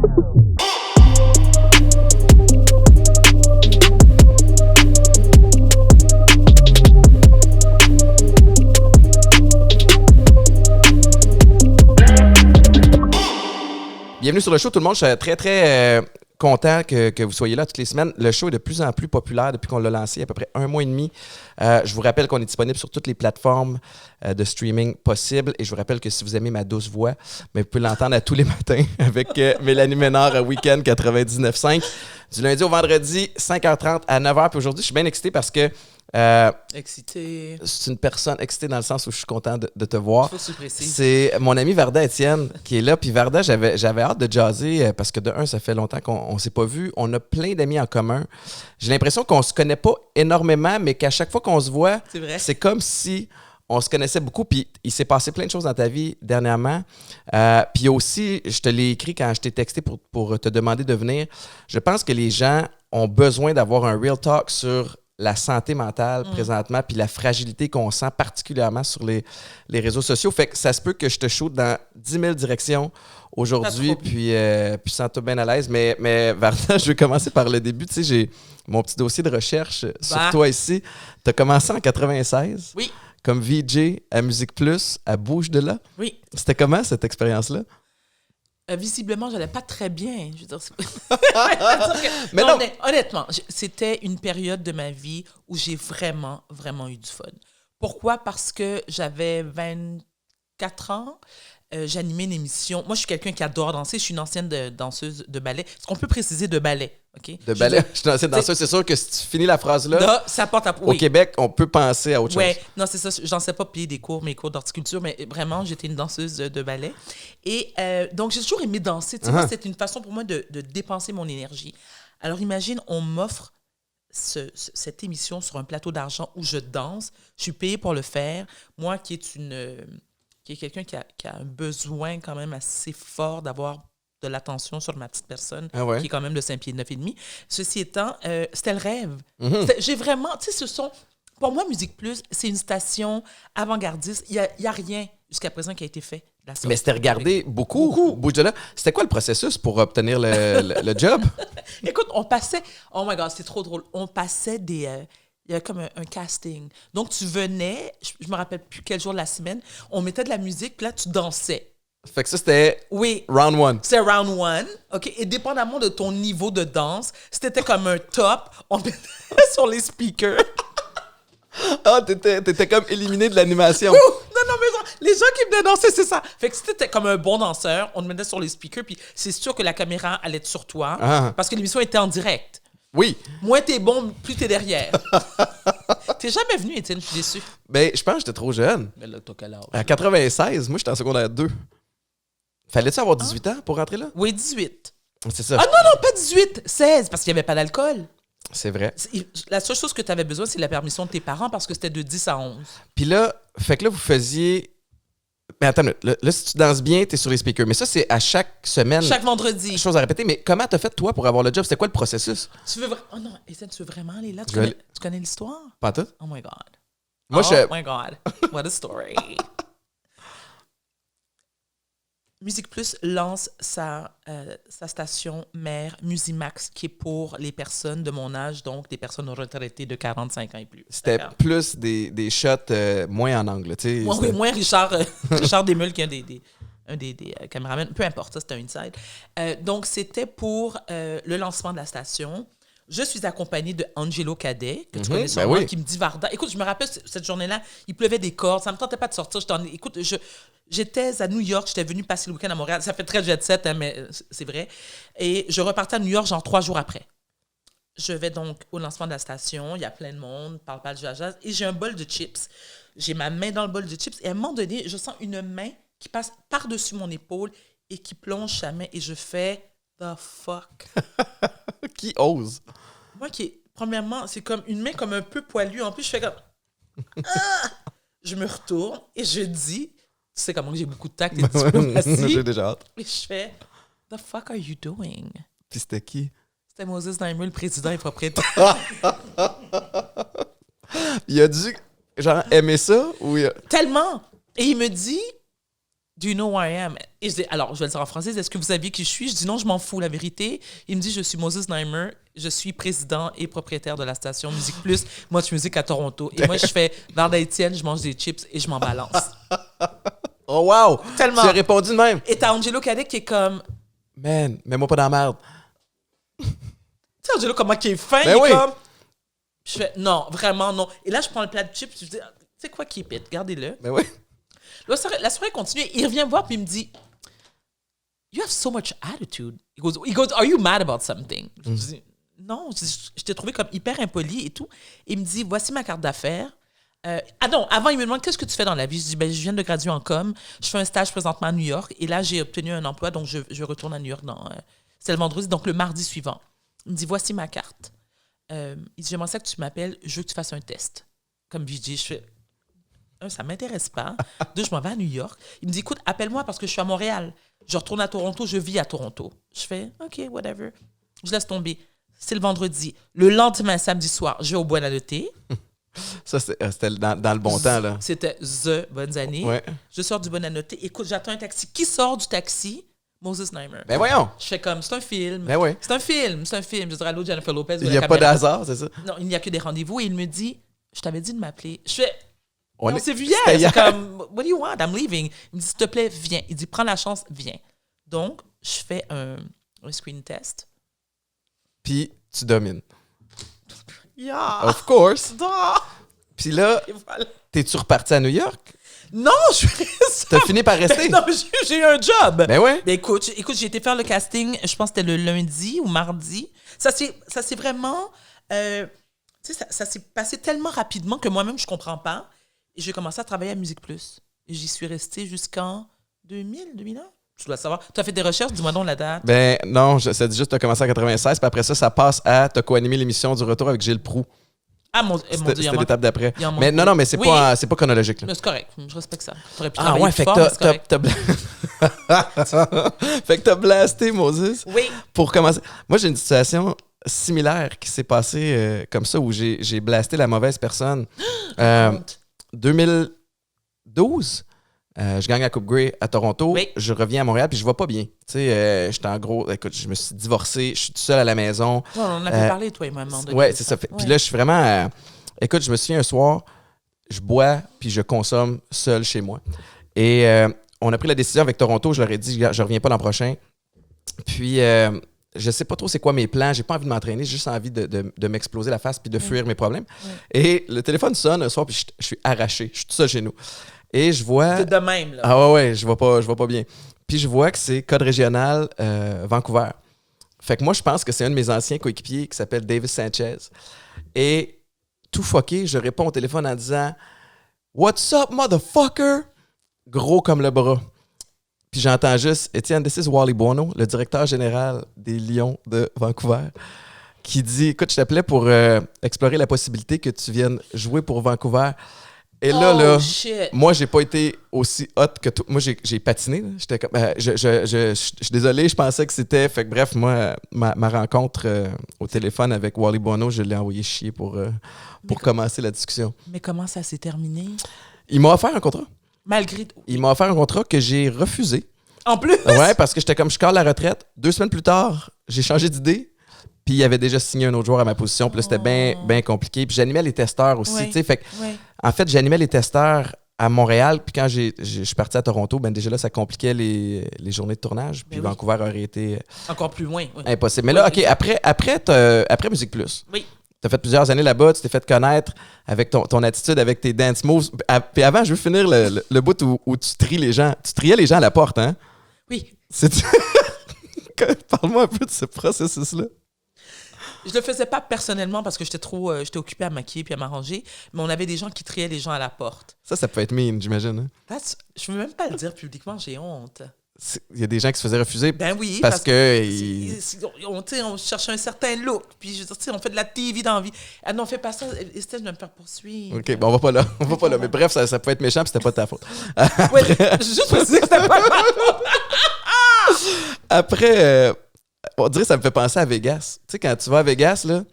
Bienvenue sur le show, tout le monde. Je suis très, très content que vous soyez là toutes les semaines. Le show est de plus en plus populaire depuis qu'on l'a lancé il y a à peu près 1 mois et demi. Je vous rappelle qu'on est disponible sur toutes les plateformes de streaming possibles. Et je vous rappelle que si vous aimez ma douce voix, vous pouvez l'entendre à tous les matins avec Mélanie Ménard à Week-end 99.5. Du lundi au vendredi, 5h30 à 9h. Puis aujourd'hui, je suis bien excité parce que excité. C'est une personne excitée dans le sens où je suis content de te voir. Faut se préciser. C'est mon ami Varda Étienne qui est là. Puis Varda, j'avais hâte de jaser parce que de un, ça fait longtemps qu'on ne s'est pas vu. On a plein d'amis en commun. J'ai l'impression qu'on se connaît pas énormément, mais qu'à chaque fois qu'on se voit, c'est comme si on se connaissait beaucoup. Puis il s'est passé plein de choses dans ta vie dernièrement. Puis aussi, je te l'ai écrit quand je t'ai texté pour te demander de venir. Je pense que les gens ont besoin d'avoir un real talk sur la santé mentale présentement, puis la fragilité qu'on sent particulièrement sur les réseaux sociaux. Fait que ça se peut que je te shoot dans 10 000 directions aujourd'hui, puis sens-toi bien à l'aise. Mais Varda, je vais commencer par le début. Tu sais, j'ai mon petit dossier de recherche sur toi ici. Tu as commencé en 96 comme VJ à Musique Plus, à Bouge de là. Oui. C'était comment cette expérience-là? Visiblement, je n'allais pas très bien. Je veux dire, mais non. Honnêtement, c'était une période de ma vie où j'ai vraiment, vraiment eu du fun. Pourquoi? Parce que j'avais 24 ans. J'animais une émission. Moi, je suis quelqu'un qui adore danser. Je suis une ancienne danseuse de ballet. Est-ce qu'on peut préciser de ballet? Okay? De ballet? Je suis une ancienne danseuse. C'est sûr que si tu finis la phrase-là, là, ça porte à... au Québec, on peut penser à autre chose. Non, c'est ça. J'en sais pas payer mes cours d'horticulture, mais vraiment, j'étais une danseuse de ballet. Et donc, j'ai toujours aimé danser. Tu sais, moi, c'est une façon pour moi de dépenser mon énergie. Alors, imagine, on m'offre cette émission sur un plateau d'argent où je danse. Je suis payée pour le faire. Moi, qui est quelqu'un qui a un besoin quand même assez fort d'avoir de l'attention sur ma petite personne, qui est quand même de 5 pieds 9 et demi. Ceci étant, c'était le rêve. J'ai vraiment, tu sais, pour moi, Musique Plus, c'est une station avant-gardiste. Il y a rien jusqu'à présent qui a été fait. Mais c'était regardé beaucoup. Bouge de là. C'était quoi le processus pour obtenir le job? Écoute, on passait, oh my God, c'est trop drôle. On passait il y avait comme un casting. Donc, tu venais, je me rappelle plus quel jour de la semaine, on mettait de la musique, puis là, tu dansais. Fait que ça, c'était round one. C'est round one, OK? Et dépendamment de ton niveau de danse, c'était comme un top, on mettait sur les speakers. Ah, t'étais comme éliminé de l'animation. Non, mais genre, les gens qui venaient danser, c'est ça. Fait que si t'étais comme un bon danseur, on te mettait sur les speakers, puis c'est sûr que la caméra allait être sur toi, parce que l'émission était en direct. Oui. Moins t'es bon, plus t'es derrière. T'es jamais venu, Étienne, je suis déçu. Ben, je pense que j'étais trop jeune. Mais là, t'as quel âge? À 96, moi, j'étais en secondaire 2. Fallait-tu avoir 18 ans pour rentrer là? Oui, 18. C'est ça. Ah non, pas 18, 16, parce qu'il n'y avait pas d'alcool. C'est vrai. La seule chose que tu avais besoin, c'est la permission de tes parents, parce que c'était de 10 à 11. Puis là, fait que là, vous faisiez... Mais attends, là, si tu danses bien, t'es sur les speakers. Mais ça, c'est à chaque semaine. Chaque vendredi. Chose à répéter. Mais comment t'as fait, toi, pour avoir le job? C'était quoi le processus? Oh non, Étienne, tu veux vraiment aller là? Tu connais l'histoire? Pas tout. Oh my God. Moi, my God. What a story. Musique Plus lance sa station mère Musimax, qui est pour les personnes de mon âge, donc des personnes retraitées de 45 ans et plus. C'était plus des shots moins en angle, tu sais. Oui, moins Richard Desmeules, qui est un des caméramans. Peu importe, ça, c'était un inside. Donc, c'était pour le lancement de la station. Je suis accompagnée de Angelo Cadet, que tu connais sûrement, qui me dit Varda. Écoute, je me rappelle cette journée-là, il pleuvait des cordes, ça ne me tentait pas de sortir. Écoute, j'étais à New York, j'étais venue passer le week-end à Montréal. Ça fait très jet set, hein, mais c'est vrai. Et je repartais à New York, genre 3 jours après. Je vais donc au lancement de la station, il y a plein de monde, parle pas de jazz, et j'ai un bol de chips. J'ai ma main dans le bol de chips, et à un moment donné, je sens une main qui passe par-dessus mon épaule et qui plonge sa main, et je fais « the fuck ». Qui ose? Moi, premièrement, c'est comme une main comme un peu poilue. En plus, je fais comme... Je me retourne et je dis... Tu sais comment j'ai beaucoup de tact et de diplomatie. J'ai déjà hâte. Et je fais... The fuck are you doing? Puis c'était qui? C'était Moses Daimler, le président et propriétaire. Il a dû, genre, aimer ça? Ou Tellement! Et il me dit... Do you know who I am? Et je dis, alors, je vais le dire en français. Est-ce que vous saviez qui je suis? Je dis non, je m'en fous, la vérité. Il me dit, je suis Moses Neimer. Je suis président et propriétaire de la station Musique Plus, Much Music à Toronto. Et moi, je fais Varda Étienne, je mange des chips et je m'en balance. Oh, wow! Tellement. Tu as répondu de même. Et t'as Angelo Cadet qui est comme... Man, mets-moi pas dans la merde. Tu sais, Angelo, comment qui est fin, Ben il oui. est comme... Je fais, non, vraiment non. Et là, je prends le plat de chips, je dis, tu sais quoi, keep it, gardez-le. Ben oui. La soirée continue, il revient me voir, puis il me dit, You have so much attitude. He goes, Are you mad about something? Je dis, non, je t'ai trouvé comme hyper impoli et tout. Il me dit, voici ma carte d'affaires. Non, avant, il me demande, qu'est-ce que tu fais dans la vie? Je dis, ben, je viens de graduer en com. Je fais un stage présentement à New York. Et là, j'ai obtenu un emploi, donc je retourne à New York. C'est le vendredi, donc le mardi suivant. Il me dit, voici ma carte. Il dit, j'aimerais ça que tu m'appelles. Je veux que tu fasses un test. Comme VJ, je fais, ça ne m'intéresse pas. Deux, je m'en vais à New York. Il me dit, écoute, appelle-moi parce que je suis à Montréal. Je retourne à Toronto, je vis à Toronto. Je fais, OK, whatever. Je laisse tomber. C'est le vendredi. Le lendemain, samedi soir, je vais au Buonanotte. Ça, c'était dans le bon temps, là. C'était The Bonnes Années. Ouais. Je sors du Buonanotte. Écoute, j'attends un taxi. Qui sort du taxi? Moses Neimer. Ben voyons! Je fais comme, c'est un film. Ben oui. C'est un film. Je dirais, allô, Jennifer Lopez. Il n'y a pas d'hasard, c'est ça? Non, il n'y a que des rendez-vous. Et il me dit, je t'avais dit de m'appeler. Je fais, On s'est vu hier. C'est comme, what do you want? I'm leaving. Il me dit, s'il te plaît, viens. Il dit, prends la chance, viens. Donc, je fais un screen test. Puis, tu domines. Yeah! Of course! Ah! Puis là, Et voilà. t'es-tu reparti à New York? Non, je suis restée. T'as fini par rester? Non, j'ai eu un job. Ben ouais. Ben écoute, j'ai été faire le casting, je pense que c'était le lundi ou mardi. Ça s'est vraiment... tu sais, ça s'est passé tellement rapidement que moi-même, je comprends pas. Et j'ai commencé à travailler à Musique Plus. Et j'y suis restée jusqu'en 2001. Tu dois savoir. Tu as fait des recherches, dis-moi donc la date. Ben non, ça dit juste que tu as commencé en 96, puis après ça passe à t'as co-animé l'émission du retour avec Gilles Proulx. Ah, mon Dieu, C'était l'étape d'après. il en manque Mais non, mais c'est Oui. c'est pas chronologique. Là. Mais c'est correct, je respecte ça. T'aurais pu Ah travailler ouais, plus fait fort, que mais c'est correct. fait que t'as blasté Moses Oui. pour commencer. Moi, j'ai une situation similaire qui s'est passée comme ça, où j'ai blasté la mauvaise personne. 2012, je gagne la Coupe Grey à Toronto. Oui. Je reviens à Montréal, puis je vais pas bien. Tu sais, j'étais en gros... Écoute, je me suis divorcé, je suis tout seul à la maison. Non, on en avait parlé, toi et moi, à un moment donné. Ouais, c'est ça. Puis là, je suis vraiment... écoute, je me souviens un soir, je bois, puis je consomme seul chez moi. Et on a pris la décision avec Toronto. Je leur ai dit, je reviens pas l'an prochain. Puis... je sais pas trop c'est quoi mes plans, j'ai pas envie de m'entraîner, j'ai juste envie de m'exploser la face puis de fuir mes problèmes. Et le téléphone sonne un soir, puis je suis arraché, je suis tout seul chez nous. Et je vois... C'est de même, là. Ah ouais, je vois pas bien. Puis je vois que c'est code régional Vancouver. Fait que moi, je pense que c'est un de mes anciens coéquipiers qui s'appelle Davis Sanchez. Et tout fucké, je réponds au téléphone en disant « What's up, motherfucker? » Gros comme le bras. Puis j'entends juste « Étienne, this is Wally Buono, le directeur général des Lions de Vancouver, qui dit « Écoute, je t'appelais pour explorer la possibilité que tu viennes jouer pour Vancouver. » Et là, Shit. moi, j'ai pas été aussi hot que toi. Moi, j'ai patiné. Là. J'étais comme, je suis désolé, je pensais que c'était... Fait que bref, moi, ma rencontre au téléphone avec Wally Buono, je l'ai envoyé chier pour commencer la discussion. Mais comment ça s'est terminé? Il m'a offert un contrat. Malgré tout. Il m'a offert un contrat que j'ai refusé. En plus? Ouais, parce que j'étais comme, je cale la retraite. 2 semaines plus tard, j'ai changé d'idée. Puis il avait déjà signé un autre joueur à ma position. Puis là, c'était bien compliqué. Puis j'animais les testeurs aussi. Oui. Tu sais, fait que, Oui. en fait, j'animais les testeurs à Montréal. Puis quand je suis parti à Toronto, ben déjà là, ça compliquait les journées de tournage. Puis Ben oui. Vancouver aurait été Encore plus loin. Oui. impossible. Mais là, OK, après Musique Plus, Oui. tu as fait plusieurs années là-bas. Tu t'es fait connaître avec ton attitude, avec tes dance moves. Puis avant, je veux finir le bout où tu tries les gens. Tu triais les gens à la porte, hein? Oui. Parle-moi un peu de ce processus-là. Je le faisais pas personnellement parce que j'étais occupée à maquiller puis à m'arranger, mais on avait des gens qui triaient les gens à la porte. Ça peut être mean, j'imagine. Hein? Je veux même pas le dire publiquement, j'ai honte. Il y a des gens qui se faisaient refuser Ben oui, parce que... on cherchait un certain look, puis je veux dire, on fait de la TV dans la vie. Ah non, fais pas ça, Estelle, je vais me faire poursuivre. OK, bon, on va pas là. On va pas là. Mais bref, ça peut être méchant, puis c'était pas de ta faute. Ouais, juste pour dire que c'était pas ma faute. Après, on dirait que ça me fait penser à Vegas. Tu sais, quand tu vas à Vegas, là,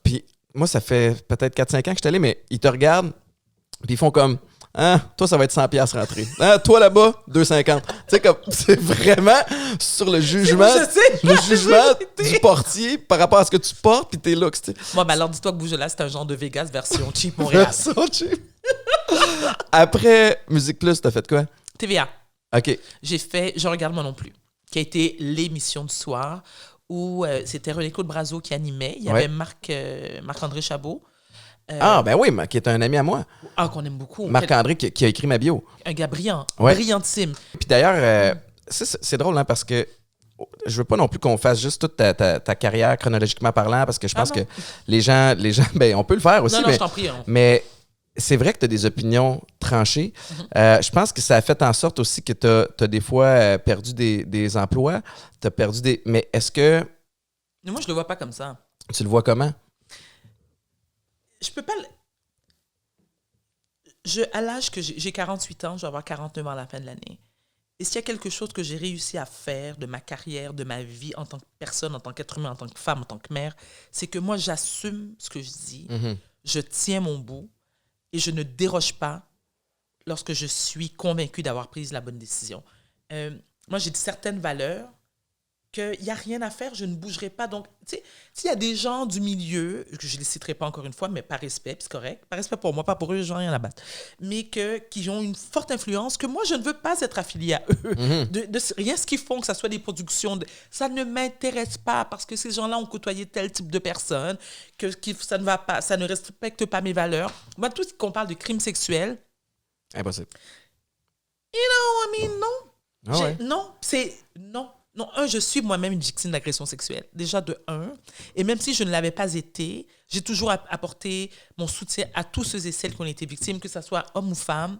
puis moi, ça fait peut-être 4-5 ans que je suis allé, mais ils te regardent, puis ils font comme... Hein, toi, ça va être 100 piastres rentrée. Hein, toi, là-bas, 2,50. Tu sais, comme, c'est vraiment sur le jugement, le jugement du portier par rapport à ce que tu portes, puis tes looks, tu sais. Bon, ben alors, dis-toi que Bouge là, c'est un genre de Vegas version cheap Montréal. Version cheap. Après Musique Plus, t'as fait quoi? TVA. OK. J'ai fait Je regarde moi non plus, qui a été l'émission du soir où c'était René-Claude Brazeau qui animait. Il y avait Marc-André Chabot. Ben oui, qui est un ami à moi. Qu'on aime beaucoup. Marc-André qui a écrit ma bio. Un gars brillant, Ouais. brillantissime. Puis d'ailleurs, c'est drôle, hein, parce que je veux pas non plus qu'on fasse juste toute ta carrière chronologiquement parlant, parce que je pense que les gens, ben, on peut le faire aussi. Non, mais, je t'en prie. mais c'est vrai que tu as des opinions tranchées. Je pense que ça a fait en sorte aussi que tu as des fois perdu des emplois, tu as perdu des... Mais est-ce que... Mais moi, je le vois pas comme ça. Tu le vois comment? Je peux pas... À l'âge que j'ai 48 ans, je vais avoir 49 ans à la fin de l'année. Et s'il y a quelque chose que j'ai réussi à faire de ma carrière, de ma vie en tant que personne, en tant qu'être humain, en tant que femme, en tant que mère, c'est que moi, j'assume ce que je dis, je tiens mon bout et je ne déroge pas lorsque je suis convaincue d'avoir pris la bonne décision. Moi, j'ai certaines valeurs qu'il n'y a rien à faire, je ne bougerai pas. Donc, tu sais, s'il y a des gens du milieu, que je ne les citerai pas encore une fois, mais par respect, puis c'est correct, par respect pour moi, pas pour eux, j'en ai rien à battre, mais qui ont une forte influence, que moi, je ne veux pas être affiliée à eux. Rien ce qu'ils font, que ce soit des productions, ça ne m'intéresse pas, parce que ces gens-là ont côtoyé tel type de personnes, ça ne va pas, ça ne respecte pas mes valeurs. Moi, tout ce qu'on parle de crimes sexuels, impossible. Non. Ah ouais. Non. Non, je suis moi-même une victime d'agression sexuelle. Déjà, de un. Et même si je ne l'avais pas été, j'ai toujours apporté mon soutien à tous ceux et celles qui ont été victimes, que ce soit hommes ou femmes.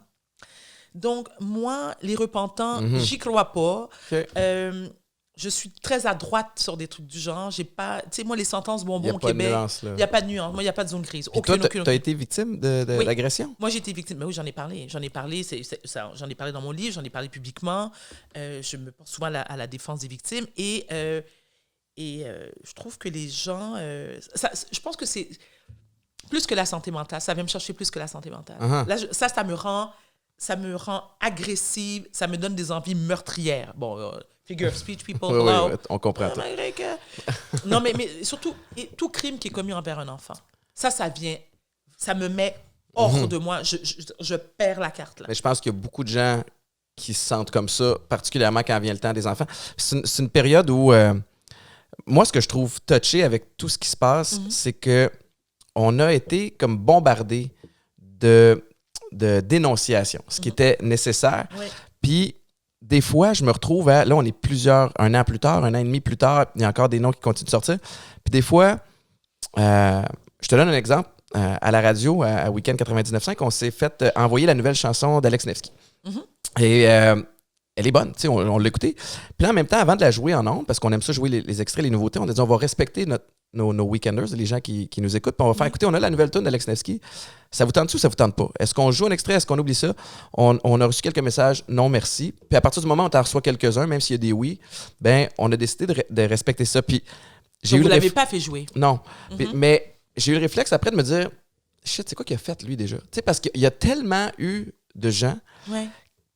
Donc, moi, les repentants, j'y crois pas. Okay. Je suis très à droite sur des trucs du genre. J'ai pas... Tu sais, moi, les sentences bonbons au Québec, il n'y a pas de nuance. Moi, il n'y a pas de zone grise. Puis toi, tu as été victime d'agression? Moi, j'ai été victime. Mais oui, j'en ai parlé. J'en ai parlé dans mon livre, j'en ai parlé publiquement. Je me porte souvent à la défense des victimes. Et je trouve que les gens... je pense que c'est plus que la santé mentale. Ça vient me chercher plus que la santé mentale. Là, ça me rend agressive. Ça me donne des envies meurtrières. Bon... figure of speech, people. Oui, on comprend tout. Non, mais surtout, tout crime qui est commis envers un enfant, ça me met hors de moi. Je perds la carte, là. Mais je pense qu'il y a beaucoup de gens qui se sentent comme ça, particulièrement quand vient le temps des enfants. C'est une période où, moi, ce que je trouve touché avec tout ce qui se passe, c'est que on a été comme bombardés de dénonciations, ce qui était nécessaire. Oui. Puis, des fois, je me retrouve à... Là, on est un an plus tard, un an et demi plus tard, il y a encore des noms qui continuent de sortir. Puis des fois, je te donne un exemple. À la radio, à Week-end 99.5, on s'est fait envoyer la nouvelle chanson d'Alex Nevsky. Et elle est bonne, tu sais, on l'a écoutée. Puis là, en même temps, avant de la jouer en ondes, parce qu'on aime ça jouer les extraits, les nouveautés, on a dit on va respecter nos weekenders, les gens qui nous écoutent, puis on va faire écouter, on a la nouvelle tune d'Alex Nevsky. Ça vous tente-tu ou ça vous tente pas? Est-ce qu'on joue un extrait? Est-ce qu'on oublie ça? On a reçu quelques messages, non merci. Puis à partir du moment où on en reçoit quelques-uns, même s'il y a des oui, ben on a décidé de respecter ça. Puis donc vous ne l'avez pas fait jouer? Non. Puis, mais j'ai eu le réflexe après de me dire, shit, c'est quoi qu'il a fait lui déjà? Tu sais, parce qu'il y a tellement eu de gens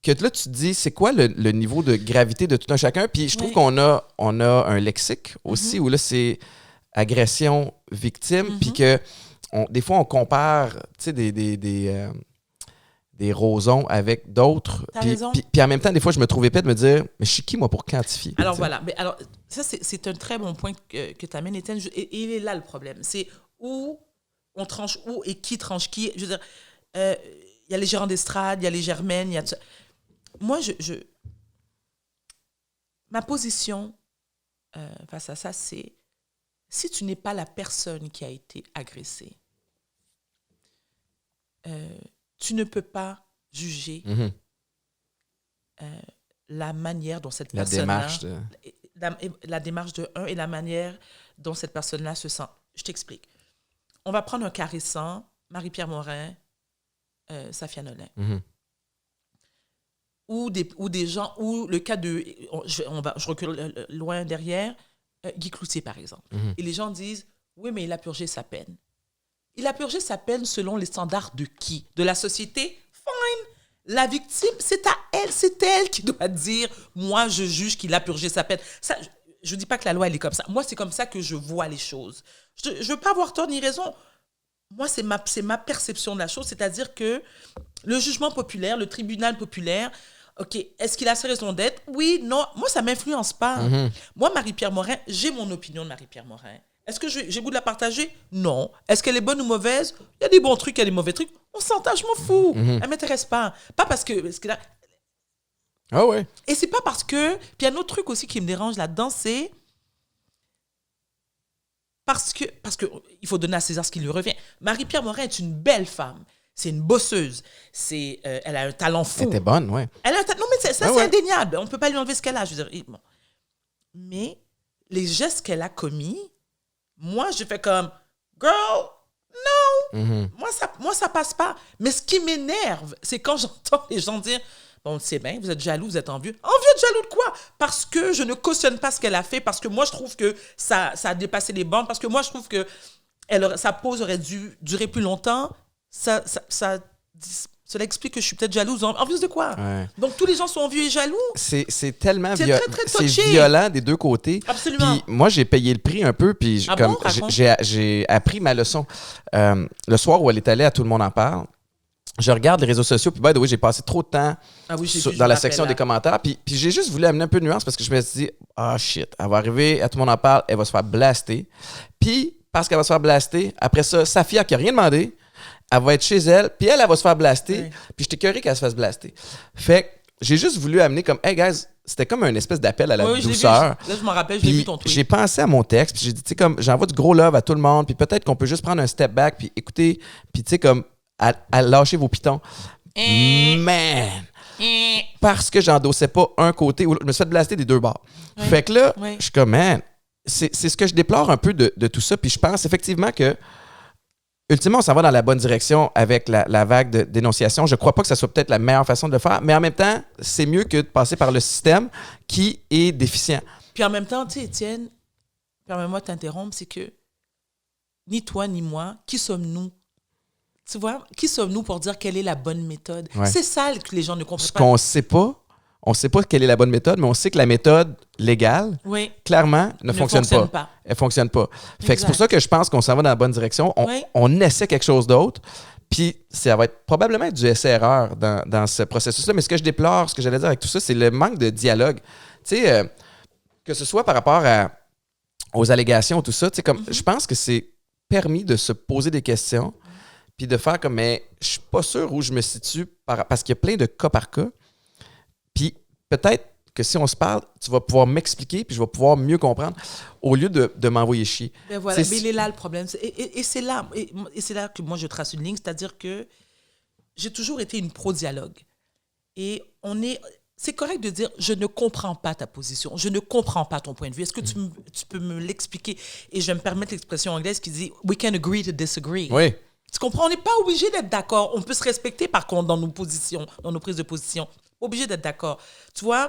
que là, tu te dis, c'est quoi le niveau de gravité de tout un chacun? Puis je trouve qu'on a un lexique aussi où là, c'est agression victime, puis que des fois, on compare des rosons avec d'autres. Puis en même temps, des fois, je me trouve épais de me dire, mais je suis qui, moi, pour quantifier? Alors voilà. Mais alors, ça, c'est un très bon point que tu amènes, Étienne. Et il est là le problème. C'est où on tranche où et qui tranche qui. Je veux dire, il y a les gérants d'estrade, il y a les Germaines, il y a... Moi, ma position face à ça, c'est si tu n'es pas la personne qui a été agressée, tu ne peux pas juger la manière dont cette personne-là... La démarche de un et la manière dont cette personne-là se sent. Je t'explique. On va prendre un cas récent, Marie-Pierre Morin, Safia Nolin. Ou des gens, ou le cas de... Je recule loin derrière, Guy Cloutier, par exemple. Et les gens disent, oui, mais il a purgé sa peine. Il a purgé sa peine selon les standards de qui? De la société? Fine! La victime, c'est à elle, c'est elle qui doit dire, moi, je juge qu'il a purgé sa peine. Ça, je ne dis pas que la loi, elle est comme ça. Moi, c'est comme ça que je vois les choses. Je ne veux pas avoir tort ni raison. Moi, c'est ma perception de la chose, c'est-à-dire que le jugement populaire, le tribunal populaire, OK, est-ce qu'il a ses raisons d'être? Oui, non. Moi, ça ne m'influence pas. Moi, Marie-Pierre Morin, j'ai mon opinion de Marie-Pierre Morin. Est-ce que j'ai goût de la partager? Non. Est-ce qu'elle est bonne ou mauvaise? Il y a des bons trucs, il y a des mauvais trucs. On s'entend, je m'en fous. Elle ne m'intéresse pas. Pas parce que là... Ah ouais. Et c'est pas parce que... Puis il y a un autre truc aussi qui me dérange là-dedans, c'est... Parce que il faut donner à César ce qui lui revient. Marie-Pierre Morin est une belle femme. C'est une bosseuse. Elle a un talent fou. Elle était bonne, oui. Non, mais c'est indéniable. On ne peut pas lui enlever ce qu'elle a. Je veux dire, bon. Mais les gestes qu'elle a commis, moi, je fais comme, girl, non. Moi, ça passe pas. Mais ce qui m'énerve, c'est quand j'entends les gens dire, bon, c'est bien, vous êtes jaloux, vous êtes envieux. Envieux de jaloux de quoi? Parce que je ne cautionne pas ce qu'elle a fait, parce que moi, je trouve que ça a dépassé les bornes, parce que moi, je trouve que sa pause aurait dû durer plus longtemps. Cela explique que je suis peut-être jalouse. Envieuse de quoi? Ouais. Donc, tous les gens sont envieux et jaloux. C'est tellement très, très c'est touché. violent des deux côtés. Absolument. Puis moi, j'ai payé le prix un peu, puis j'ai appris ma leçon. Le soir où elle est allée à Tout le monde en parle, je regarde les réseaux sociaux, puis by the way, j'ai passé trop de temps dans la section des commentaires, puis j'ai juste voulu amener un peu de nuance parce que je me suis dit, shit, elle va arriver, à Tout le monde en parle, elle va se faire blaster. Puis, parce qu'elle va se faire blaster, après ça, Safia qui n'a rien demandé, elle va être chez elle, puis elle va se faire blaster, puis j'étais curieux qu'elle se fasse blaster. Fait que j'ai juste voulu amener comme, hey guys, c'était comme une espèce d'appel à la douceur. Là, je m'en rappelle, j'ai vu ton tweet. J'ai pensé à mon texte, puis j'ai dit, tu sais, comme, j'envoie du gros love à tout le monde, puis peut-être qu'on peut juste prendre un step back, puis écouter, puis tu sais, comme, à lâcher vos pitons. Man! Parce que j'endossais pas un côté, ou je me suis fait blaster des deux bords. Fait que là, je suis comme, man, c'est ce que je déplore un peu de tout ça, puis je pense effectivement que ultimement, on s'en va dans la bonne direction avec la vague de dénonciation. Je ne crois pas que ça soit peut-être la meilleure façon de le faire, mais en même temps, c'est mieux que de passer par le système qui est déficient. Puis en même temps, tu sais, Étienne, permets-moi de t'interrompre, c'est que ni toi ni moi, qui sommes-nous? Tu vois, qui sommes-nous pour dire quelle est la bonne méthode? Ouais. C'est ça que les gens ne comprennent pas. Ce qu'on ne sait pas, on ne sait pas quelle est la bonne méthode, mais on sait que la méthode légale, clairement, ne fonctionne pas. Elle ne fonctionne pas. Fait que c'est pour ça que je pense qu'on s'en va dans la bonne direction. On essaie quelque chose d'autre, puis ça va être probablement du essai-erreur dans ce processus-là. Mais ce que je déplore, ce que j'allais dire avec tout ça, c'est le manque de dialogue. Tu sais, que ce soit par rapport aux allégations, tout ça, tu sais, comme je pense que c'est permis de se poser des questions, puis de faire comme, mais je suis pas sûr où je me situe, parce qu'il y a plein de cas par cas. Puis peut-être que si on se parle, tu vas pouvoir m'expliquer, puis je vais pouvoir mieux comprendre, au lieu de m'envoyer chier. Ben voilà, mais il est là le problème. Et c'est là que moi je trace une ligne, c'est-à-dire que j'ai toujours été une pro-dialogue. Et c'est correct de dire, je ne comprends pas ta position, je ne comprends pas ton point de vue. Est-ce que tu peux me l'expliquer? Et je vais me permettre l'expression anglaise qui dit, we can agree to disagree. Oui. Tu comprends? On n'est pas obligé d'être d'accord. On peut se respecter, par contre, dans nos positions, dans nos prises de position. Obligé d'être d'accord. Tu vois,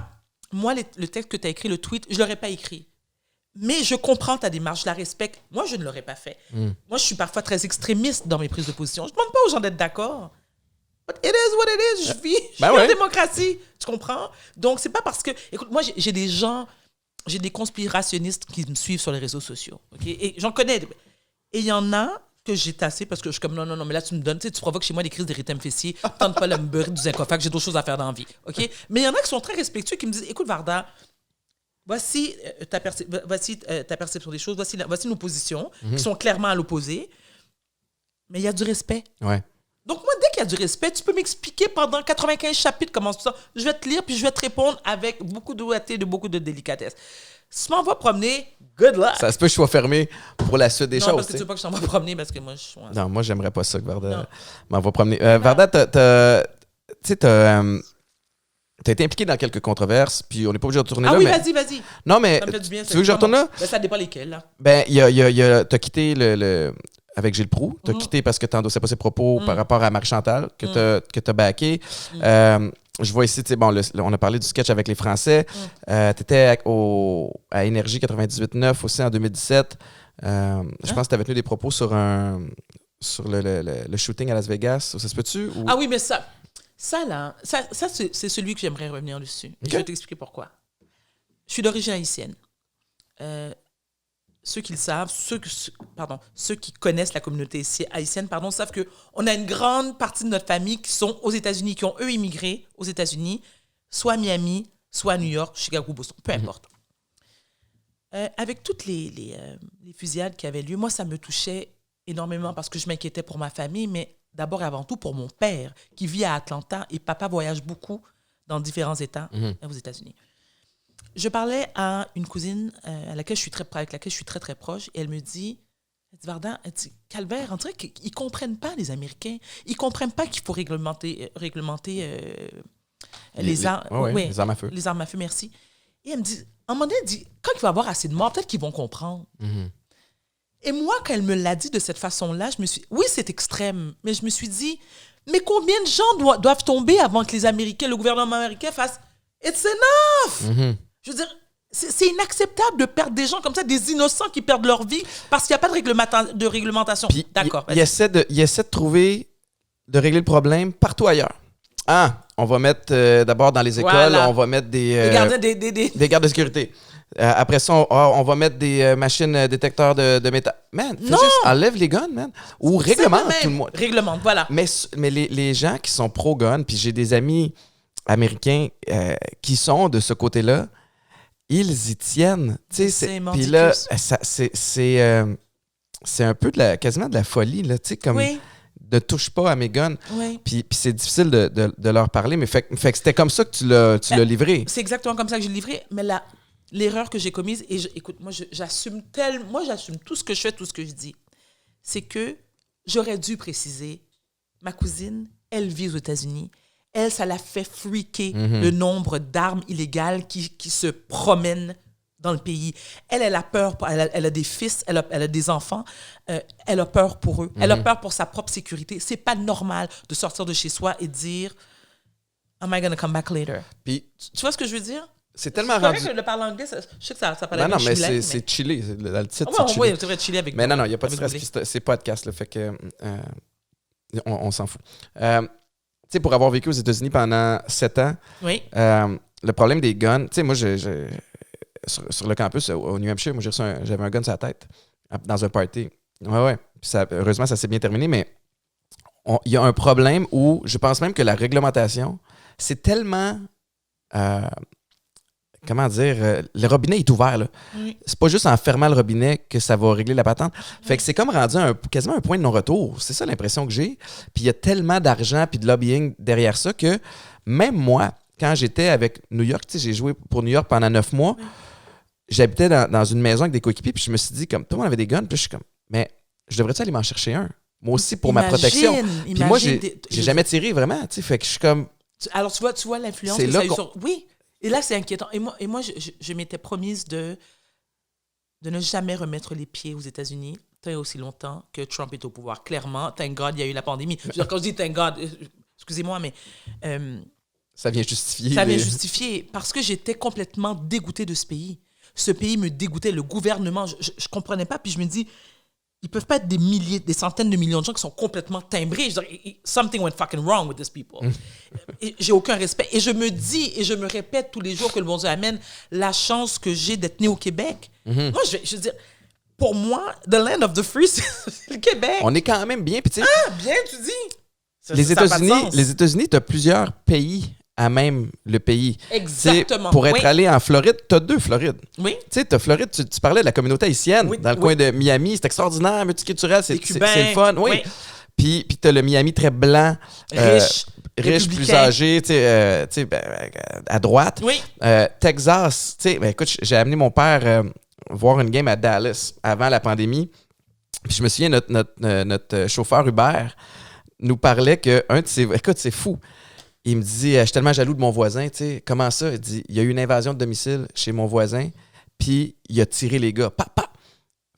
moi, le texte que tu as écrit, le tweet, je ne l'aurais pas écrit. Mais je comprends ta démarche, je la respecte. Moi, je ne l'aurais pas fait. Moi, je suis parfois très extrémiste dans mes prises de position. Je ne demande pas aux gens d'être d'accord. But it is what it is. Je vis en démocratie. Tu comprends? Donc, c'est pas parce que... Écoute, moi, j'ai des conspirationnistes qui me suivent sur les réseaux sociaux. Okay? Et j'en connais. Et il y en a que j'ai tassé parce que je suis comme non, mais là, tu me donnes, tu provoques chez moi des crises d'érythème fessier. Tente pas de me beurrer du zincofac, j'ai d'autres choses à faire dans la vie. OK? Mais il y en a qui sont très respectueux qui me disent, écoute, Varda, voici ta perception des choses, voici nos positions qui sont clairement à l'opposé, mais il y a du respect. Ouais. Donc, moi, dès qu'il y a du respect, tu peux m'expliquer pendant 95 chapitres comment c'est ça. Je vais te lire puis je vais te répondre avec beaucoup de douceur, beaucoup de délicatesse. Si tu m'en vas promener, good luck. Ça se peut que je sois fermé pour la suite des choses. Non, parce que tu veux pas que je t'en va promener parce que moi, je suis... Non, moi, j'aimerais pas ça que Varda m'en va promener. Varda, t'as été impliqué dans quelques controverses, puis on n'est pas obligé de retourner là. Ah oui, mais... vas-y. Non, mais ça me fait du bien, tu veux que je retourne là? Ben, ça dépend lesquels, là. Ben, t'as quitté avec Gilles Proulx. T'as quitté parce que t'endossais pas ses propos par rapport à Marie-Chantal, que t'as backé. Je vois ici, tu sais, bon, on a parlé du sketch avec les Français. T'étais à Énergie 98.9 aussi en 2017. Je pense que t'avais tenu des propos sur le shooting à Las Vegas. Ça se peut-tu? Ou... Ah oui, mais ça Ça, là, c'est celui que j'aimerais revenir dessus. Okay. Je vais t'expliquer pourquoi. Je suis d'origine haïtienne. Ceux qui le savent, ceux qui connaissent la communauté haïtienne, savent qu'on a une grande partie de notre famille qui sont aux États-Unis, qui ont, eux, immigré aux États-Unis, soit à Miami, soit à New York, Chicago, Boston, peu importe. Avec toutes les fusillades qui avaient lieu, moi, ça me touchait énormément parce que je m'inquiétais pour ma famille, mais d'abord et avant tout pour mon père qui vit à Atlanta et papa voyage beaucoup dans différents États aux États-Unis. Je parlais à une cousine avec laquelle je suis très, très proche et elle me dit, Varda, elle dit, Calvaire, on dirait qu'ils ne comprennent pas, les Américains. Ils ne comprennent pas qu'il faut réglementer les armes à feu. Les armes à feu, merci. Et elle me dit, à un moment donné, elle dit, quand il va y avoir assez de morts, peut-être qu'ils vont comprendre. Et moi, quand elle me l'a dit de cette façon-là, oui, c'est extrême, mais je me suis dit, mais combien de gens doivent tomber avant que le gouvernement américain fasse « It's enough! Je veux dire, c'est inacceptable de perdre des gens comme ça, des innocents qui perdent leur vie parce qu'il n'y a pas de réglementation. Puis, d'accord. Il essaie de régler le problème partout ailleurs. On va mettre d'abord dans les écoles, on va mettre des gardes de sécurité. Après ça, on va mettre des machines détecteurs de métal. Man, fais juste enlève les guns, man. Ou réglemente tout le monde. Réglemente, voilà. Mais les gens qui sont pro-gun, puis j'ai des amis américains qui sont de ce côté-là, ils y tiennent. Puis là, c'est un peu quasiment de la folie, là, tu sais, comme ne touche pas à mes guns. Puis c'est difficile de leur parler, mais fait que c'était comme ça que tu l'as livré. C'est exactement comme ça que je l'ai livré, mais l'erreur que j'ai commise, et écoute, moi j'assume tout ce que je fais, tout ce que je dis, c'est que j'aurais dû préciser, ma cousine, elle vit aux États-Unis, elle, ça l'a fait freaker le nombre d'armes illégales qui se promènent dans le pays. Elle a peur, elle a des fils, elle a des enfants, elle a peur pour eux, elle a peur pour sa propre sécurité. C'est pas normal de sortir de chez soi et de dire « Am I gonna come back later? » Puis, tu vois ce que je veux dire? C'est tellement rendu... que je le parle anglais, je sais que ça parle non, mais c'est chillé. Dans le titre, c'est chillé. Oui, c'est vrai, chillé avec. Mais non, il n'y a pas de stress. C'est podcast, là, fait que on s'en fout. Tu sais, pour avoir vécu aux États-Unis pendant 7 ans, le problème des guns, tu sais, moi, sur le campus au New Hampshire, moi, j'avais un gun sur la tête dans un party. Ouais. Puis heureusement, ça s'est bien terminé, mais il y a un problème où je pense même que la réglementation, c'est tellement... comment dire, le robinet est ouvert, là. C'est pas juste en fermant le robinet que ça va régler la patente. Fait que c'est comme rendu quasiment un point de non-retour. C'est ça l'impression que j'ai. Puis il y a tellement d'argent puis de lobbying derrière ça que même moi, quand j'étais avec New York, tu sais, j'ai joué pour New York pendant 9 mois, j'habitais dans une maison avec des coéquipiers puis je me suis dit, comme tout le monde avait des guns, puis je suis comme, mais je devrais-tu aller m'en chercher un? Moi aussi, pour ma protection. Puis moi, j'ai jamais tiré vraiment, tu sais, fait que je suis comme... Alors, tu vois l'influence que ça a eu sur... Oui. Et là, c'est inquiétant. Et moi je m'étais promise de ne jamais remettre les pieds aux États-Unis tant et aussi longtemps que Trump est au pouvoir. Clairement, thank God, il y a eu la pandémie. Quand je dis thank God, excusez-moi, mais... ça vient justifier. Ça vient justifier parce que j'étais complètement dégoûtée de ce pays. Ce pays me dégoûtait. Le gouvernement, je ne comprenais pas. Puis je me dis... Ils peuvent pas être des centaines de millions de gens qui sont complètement timbrés. Je veux dire, something went fucking wrong with these people. Et j'ai aucun respect. Et je me dis, et je me répète tous les jours que le bon Dieu amène la chance que j'ai d'être né au Québec. Moi, je veux dire, pour moi, the land of the free, c'est le Québec. On est quand même bien. Puis, bien, tu dis. Les États-Unis, tu as plusieurs pays à même le pays. Exactement. Pour être allé en Floride, tu as 2 Florides. Oui. Tu sais, tu as Floride, tu parlais de la communauté haïtienne dans le coin de Miami. C'est extraordinaire, multiculturel, c'est le fun. Oui. Puis tu as le Miami très blanc, riche plus âgé, à droite. Oui. Texas, écoute, j'ai amené mon père voir une game à Dallas avant la pandémie. Puis je me souviens, notre chauffeur Uber nous parlait qu'un de ses... Écoute, c'est fou. Il me dit, je suis tellement jaloux de mon voisin, tu sais, comment ça? Il dit, il y a eu une invasion de domicile chez mon voisin, puis il a tiré les gars. Papa!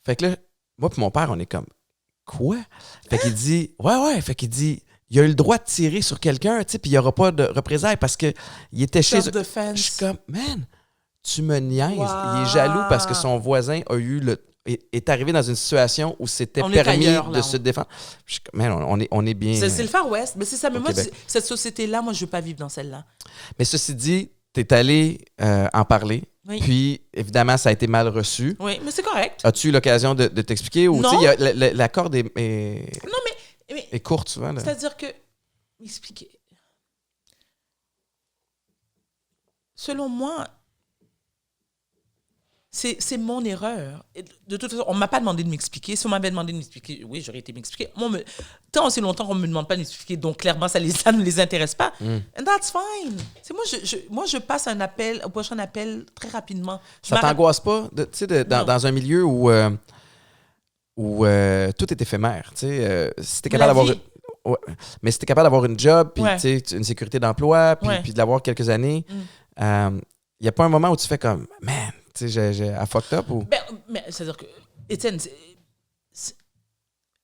Fait que là, moi puis mon père, on est comme, quoi? Fait qu'il dit, ouais, fait qu'il dit, il a eu le droit de tirer sur quelqu'un, tu sais, puis il n'y aura pas de représailles parce qu'il était chez eux. Je suis comme, man, tu me niaises. Il est jaloux parce que son voisin a eu est arrivé dans une situation où c'était On est permis ailleurs, là, de se défendre. Je suis comme, man, on est bien. C'est le Far West. Mais c'est ça. Mais au moi, Québec. cette société-là, moi, je veux pas vivre dans celle-là. Mais ceci dit, tu es allé en parler. Oui. Puis, évidemment, ça a été mal reçu. Oui, mais c'est correct. As-tu eu l'occasion de t'expliquer? Ou, Non. tu sais, la corde Non, mais est courte souvent. Là. c'est-à-dire que, m'expliquer. Selon moi, c'est mon erreur. Et de toute façon, on ne m'a pas demandé de m'expliquer. Si on m'avait demandé de m'expliquer, oui, j'aurais été m'expliquer. Tant aussi longtemps qu'on ne me demande pas de m'expliquer, donc clairement, ça ne les intéresse pas. And that's fine. C'est moi, je passe au prochain appel très rapidement. Ça t'angoisse pas, tu sais, dans un milieu où tout est éphémère. Tu sais, si t'es capable d'avoir... Ouais. Mais si t'es capable d'avoir une job, puis une sécurité d'emploi, puis de l'avoir quelques années, il n'y a pas un moment où tu fais comme, man, tu sais, j'ai fucked up ou... Mais c'est-à-dire que, Étienne,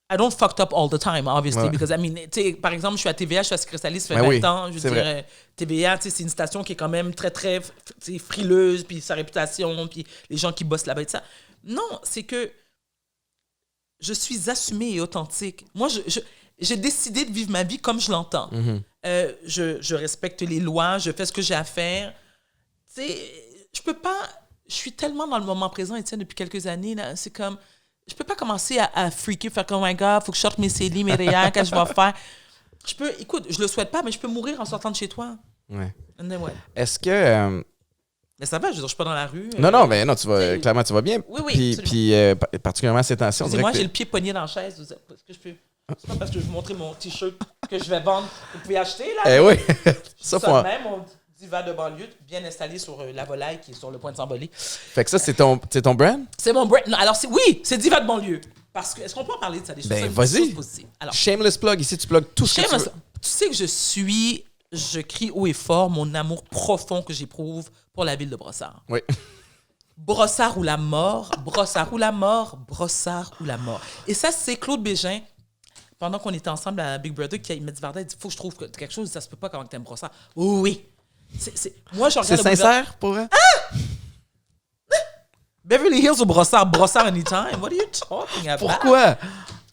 I don't fucked up all the time, obviously, because, I mean, tu sais, par exemple, je suis à TVA, je suis à Secret ça fait 20 ans, je dirais, TVA, tu sais, c'est une station qui est quand même très, très, frileuse, puis sa réputation, puis les gens qui bossent là-bas et tout ça. Non, c'est que je suis assumée et authentique. Moi, j'ai décidé de vivre ma vie comme je l'entends. Je respecte les lois, je fais ce que j'ai à faire. Tu sais, je peux pas... Je suis tellement dans le moment présent, Étienne, depuis quelques années. Là, c'est comme... Je peux pas commencer à freaker, faire comme, oh my God, faut que je sorte mes CD, mes rayons, qu'est-ce que je vais faire? Écoute, je le souhaite pas, mais je peux mourir en sortant de chez toi. Ouais. Ouais. Est-ce que... Mais ça va, je veux dire, je suis pas dans la rue. Non, mais non, clairement, tu vas bien. Oui, puis particulièrement ces temps-ci, on dirait moi, j'ai le pied pogné dans la chaise. Est-ce que je peux... C'est pas parce que je vais vous montrer mon T-shirt que je vais vendre. Vous pouvez acheter, là? Eh oui! Ça faut... même, mon diva de banlieue, bien installé sur la volaille qui est sur le point de s'emballer. Fait que ça, c'est ton brand? C'est mon brand. Non, alors, c'est diva de banlieue. Parce que, est-ce qu'on peut en parler de ça? Des choses, vas-y. Alors, shameless plug. Ici, tu plugues tout ce que tu veux. Tu sais que je crie haut et fort mon amour profond que j'éprouve pour la ville de Brossard. Oui. Brossard ou la mort, Brossard ou la mort, Brossard ou la mort. Et ça, c'est Claude Bégin, pendant qu'on était ensemble à Big Brother, qui m'a dit, Varda, il dit, faut que je trouve quelque chose, ça se peut pas comment tu aimes Brossard. Oui. Moi, je regarde. C'est sincère pour vrai? Beverly Hills ou Brossard anytime. What are you talking about? Pourquoi?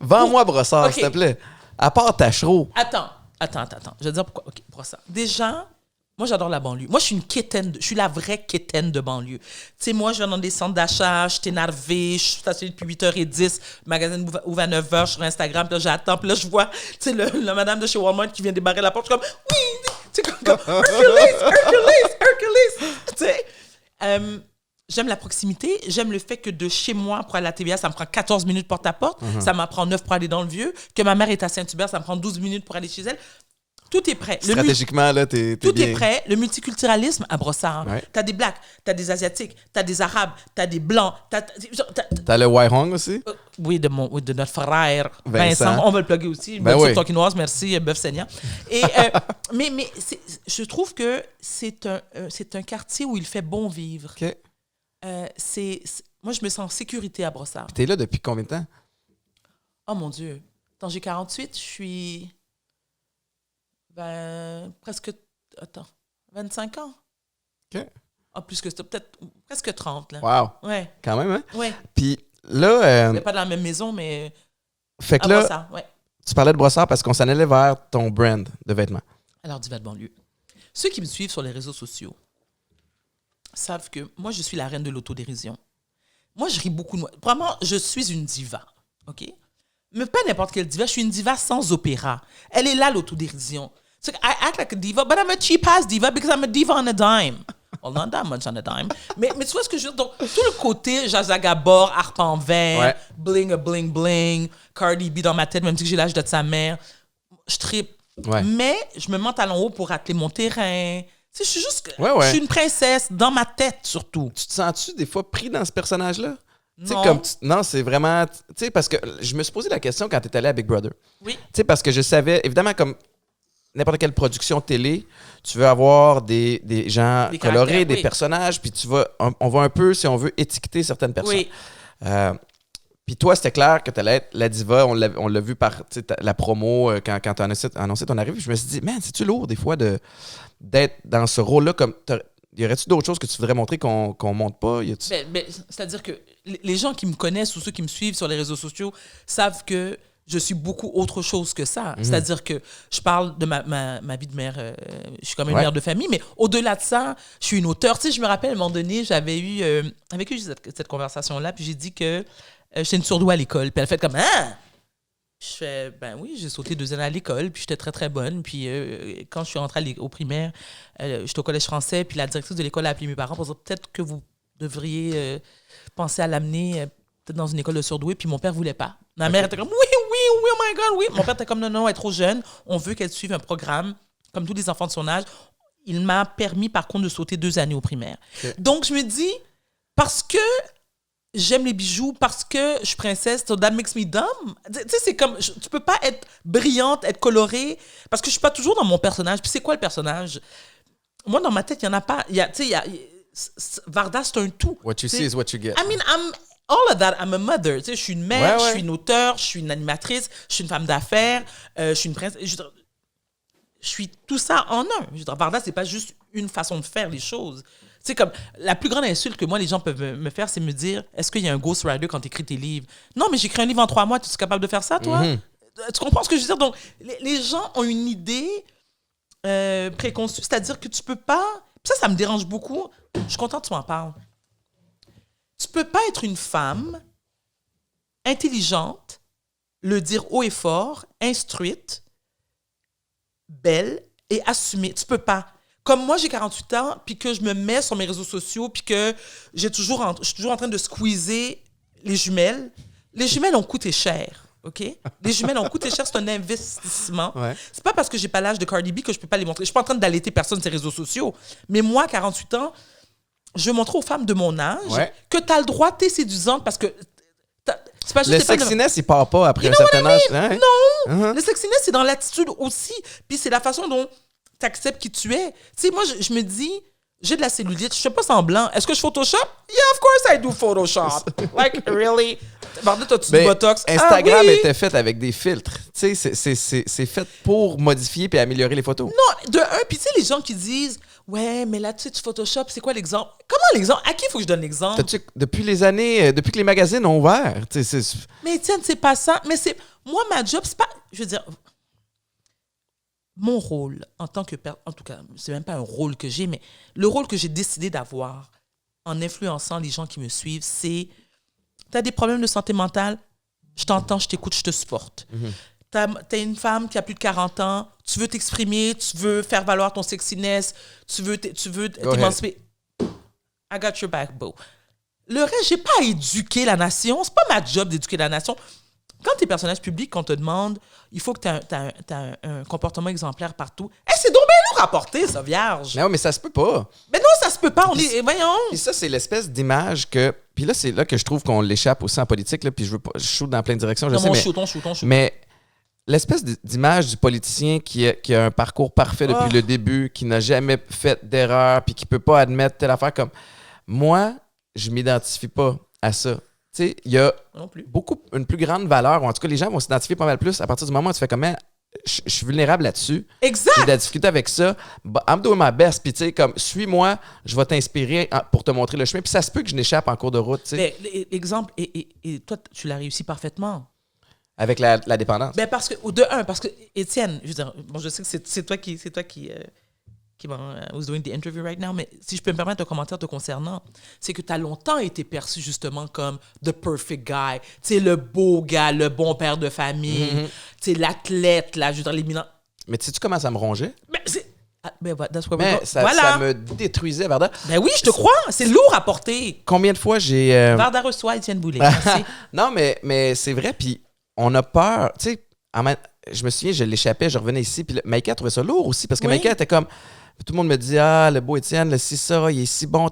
Vends-moi Brossard, s'il te plaît. À part Tachereau. Attends. Je vais te dire pourquoi. OK, Brossard. Déjà, moi, j'adore la banlieue. Moi, je suis une quétaine. Je suis la vraie quétaine de banlieue. Tu sais, moi, je vais dans des centres d'achat, je suis énervée, je suis stationnée depuis 8h10, le magasin ouvre à 9h, je suis sur Instagram, puis là, j'attends, puis là, je vois, tu sais, la madame de chez Walmart qui vient débarrer la porte, je suis comme, oui! Tu sais, comme Hercules! Tu sais? J'aime la proximité. J'aime le fait que de chez moi pour aller à la TVA, ça me prend 14 minutes porte à porte. Ça m'en prend 9 pour aller dans le Vieux. Que ma mère est à Saint-Hubert, ça me prend 12 minutes pour aller chez elle. Tout est prêt. Stratégiquement, là, t'es tout bien. est prêt. Le multiculturalisme à Brossard. Ouais. T'as des Blacks, t'as des Asiatiques, t'as des Arabes, t'as des Blancs. T'as le Waihong aussi? Oui, de notre frère Vincent. Vincent. On va le plugger aussi. Ben oui. Tonkinoise, merci, Bœuf Seigneur. Et, mais je trouve que c'est un quartier où il fait bon vivre. OK. Moi, je me sens en sécurité à Brossard. T'es là depuis combien de temps? Oh mon Dieu. Quand j'ai 48, je suis... presque... Attends. 25 ans. OK. Ah, plus que ça. Peut-être presque 30, là. Wow. Ouais. Quand même, hein? Ouais. Puis là... On n'est pas dans la même maison, mais... Fait que à là, Brossard, ouais. tu parlais de Brossard parce qu'on s'en allait vers ton brand de vêtements. Alors, diva de banlieue. Ceux qui me suivent sur les réseaux sociaux savent que moi, je suis la reine de l'autodérision. Moi, je ris beaucoup de moi. Vraiment, je suis une diva, OK? Mais pas n'importe quelle diva. Je suis une diva sans opéra. Elle est là, l'autodérision. So, I act like a diva, but I'm a cheap-ass diva because I'm a diva on a dime. Well, not that much on a dime. Mais tu vois ce que je veux dire? Donc, tout le côté Jazagabor, harpe en verre, bling a bling bling, Cardi B dans ma tête, même si j'ai l'âge de sa mère, je trippe. Ouais. Mais je me mets talon haut pour atteler mon terrain. Tu sais, je suis juste... Ouais. Je suis une princesse, dans ma tête surtout. Tu te sens-tu des fois pris dans ce personnage-là? Non. Non, c'est vraiment... Tu sais, parce que je me suis posé la question quand tu es allé à Big Brother. Oui. Tu sais, parce que je savais, évidemment, comme n'importe quelle production télé, tu veux avoir des gens Des colorés, caractères, des oui. personnages, puis on va un peu, si on veut, étiqueter certaines personnes. Oui. Puis toi, c'était clair que tu allais être la diva. On l'a vu par la promo quand tu as annoncé ton arrivée. Je me suis dit, man, c'est-tu lourd des fois d'être dans ce rôle-là? Comme Y aurait-tu d'autres choses que tu voudrais montrer qu'on montre pas? C'est-à-dire que les gens qui me connaissent ou ceux qui me suivent sur les réseaux sociaux savent que je suis beaucoup autre chose que ça. C'est-à-dire que je parle de ma vie de mère, je suis comme une mère de famille, mais au-delà de ça, je suis une auteure. Tu sais, je me rappelle, à un moment donné, j'avais eu avec eux cette conversation-là, puis j'ai dit que j'étais une surdouée à l'école. Puis elle a fait comme « Ah! » Je fais « Ben oui, j'ai sauté 2 années à l'école, puis j'étais très, très bonne. Puis quand je suis rentrée au primaire, j'étais au collège français, puis la directrice de l'école a appelé mes parents pour dire « Peut-être que vous devriez penser à l'amener peut-être dans une école de surdoués. » Puis mon père voulait pas. Ma mère était comme « Oui, oh my God, oui. » Mon père était comme « Non, elle est trop jeune. On veut qu'elle suive un programme comme tous les enfants de son âge. » Il m'a permis, par contre, de sauter 2 années au primaire. Okay. Donc, je me dis, parce que j'aime les bijoux, parce que je suis princesse, so that makes me dumb. Tu sais, c'est comme, tu peux pas être brillante, être colorée, parce que je suis pas toujours dans mon personnage. Puis c'est quoi le personnage? Moi, dans ma tête, il y en a pas. Varda, c'est un tout. What you see is what you get. I mean, all of that, I'm a mother. Tu sais, je suis une mère, je suis une auteure, je suis une animatrice, je suis une femme d'affaires, je suis une princesse. Je suis tout ça en un. Varda, c'est pas juste une façon de faire les choses. Tu sais, comme, la plus grande insulte que moi, les gens peuvent me faire, c'est me dire, est-ce qu'il y a un ghostwriter quand tu écris tes livres? Non, mais j'écris un livre en 3 mois, tu es capable de faire ça, toi? Tu comprends ce que je veux dire? Donc, les gens ont une idée préconçue, c'est-à-dire que tu peux pas... Ça me dérange beaucoup. Je suis contente que tu m'en parles. Tu peux pas être une femme intelligente, le dire haut et fort, instruite, belle et assumée. Tu peux pas. Comme moi, j'ai 48 ans, puis que je me mets sur mes réseaux sociaux, puis que je suis toujours en train de squeezer les jumelles. Les jumelles ont coûté cher, OK? Les jumelles ont coûté cher, c'est un investissement. Ouais. C'est pas parce que j'ai pas l'âge de Cardi B que je peux pas les montrer. Je suis pas en train d'allaiter personne sur les réseaux sociaux. Mais moi, 48 ans, je veux montrer aux femmes de mon âge que tu as le droit, t'es séduisante parce que... C'est pas juste, le sexiness, il part pas après un certain âge. Hein? Non! Le sexiness, c'est dans l'attitude aussi. Puis c'est la façon dont tu acceptes qui tu es. Tu sais, moi, je me dis, j'ai de la cellulite, je fais pas semblant. Est-ce que je Photoshop? Yeah, of course I do Photoshop. Like, really? Pardon, t'as-tu du Botox? Instagram était fait avec des filtres. Tu sais, c'est fait pour modifier et améliorer les photos. Non, de un, puis tu sais, les gens qui disent, ouais, mais là, tu Photoshop, c'est quoi l'exemple? Comment l'exemple? À qui il faut que je donne l'exemple? Depuis les années, depuis que les magazines ont ouvert. Mais Étienne, c'est pas ça. Mais c'est... Moi, ma job, c'est pas... Je veux dire... Mon rôle, en tant que... En tout cas, c'est même pas un rôle que j'ai, mais le rôle que j'ai décidé d'avoir en influençant les gens qui me suivent, c'est... T'as des problèmes de santé mentale? Je t'entends, je t'écoute, je te supporte. T'as une femme qui a plus de 40 ans, tu veux t'exprimer, tu veux faire valoir ton sexiness, tu veux t'émanciper. I got your back, bro. Le reste, j'ai pas à éduquer la nation. C'est pas ma job d'éduquer la nation. Quand t'es personnage public, qu'on te demande, il faut que t'as un comportement exemplaire partout. C'est donc bien lourd à porter, ça, vierge. Non, mais ça se peut pas. Mais non, ça se peut pas. Voyons. Et ça, c'est l'espèce d'image que... Puis là, c'est là que je trouve qu'on l'échappe aussi en politique. Là, puis je shoot dans plein de directions. Je sais, on shoot. Mais l'espèce d'image du politicien qui a un parcours parfait depuis le début, qui n'a jamais fait d'erreur, puis qui peut pas admettre telle affaire comme... Moi, je m'identifie pas à ça. Tu sais, il y a une plus grande valeur, ou en tout cas, les gens vont s'identifier pas mal plus à partir du moment où tu fais comme, je suis vulnérable là-dessus. Exact. J'ai de la difficulté avec ça. I'm doing my best. Puis, tu sais, comme, suis-moi, je vais t'inspirer pour te montrer le chemin. Puis, ça se peut que je n'échappe en cours de route, tu sais. Mais, exemple, et toi, tu l'as réussi parfaitement. Avec la dépendance. Ben parce que, parce que, Étienne, je veux dire, bon, je sais que c'est toi qui was doing the interview right now, mais si je peux me permettre un commentaire te concernant, c'est que tu as longtemps été perçu justement comme the perfect guy, tu sais, le beau gars, le bon père de famille, tu sais, l'athlète, là, je veux dire, l'éminent. Mais tu sais comment ça me rongeait? Mais ça me détruisait, Varda. Ben oui, je te crois, c'est lourd à porter. Combien de fois j'ai... Varda reçoit Étienne Boulay, merci. Non, mais c'est vrai, puis on a peur, tu sais, je me souviens, je l'échappais, je revenais ici, puis Maïka trouvait ça lourd aussi, parce que Maïka était comme... Tout le monde me dit, le beau Étienne, le si ça, il est si bon,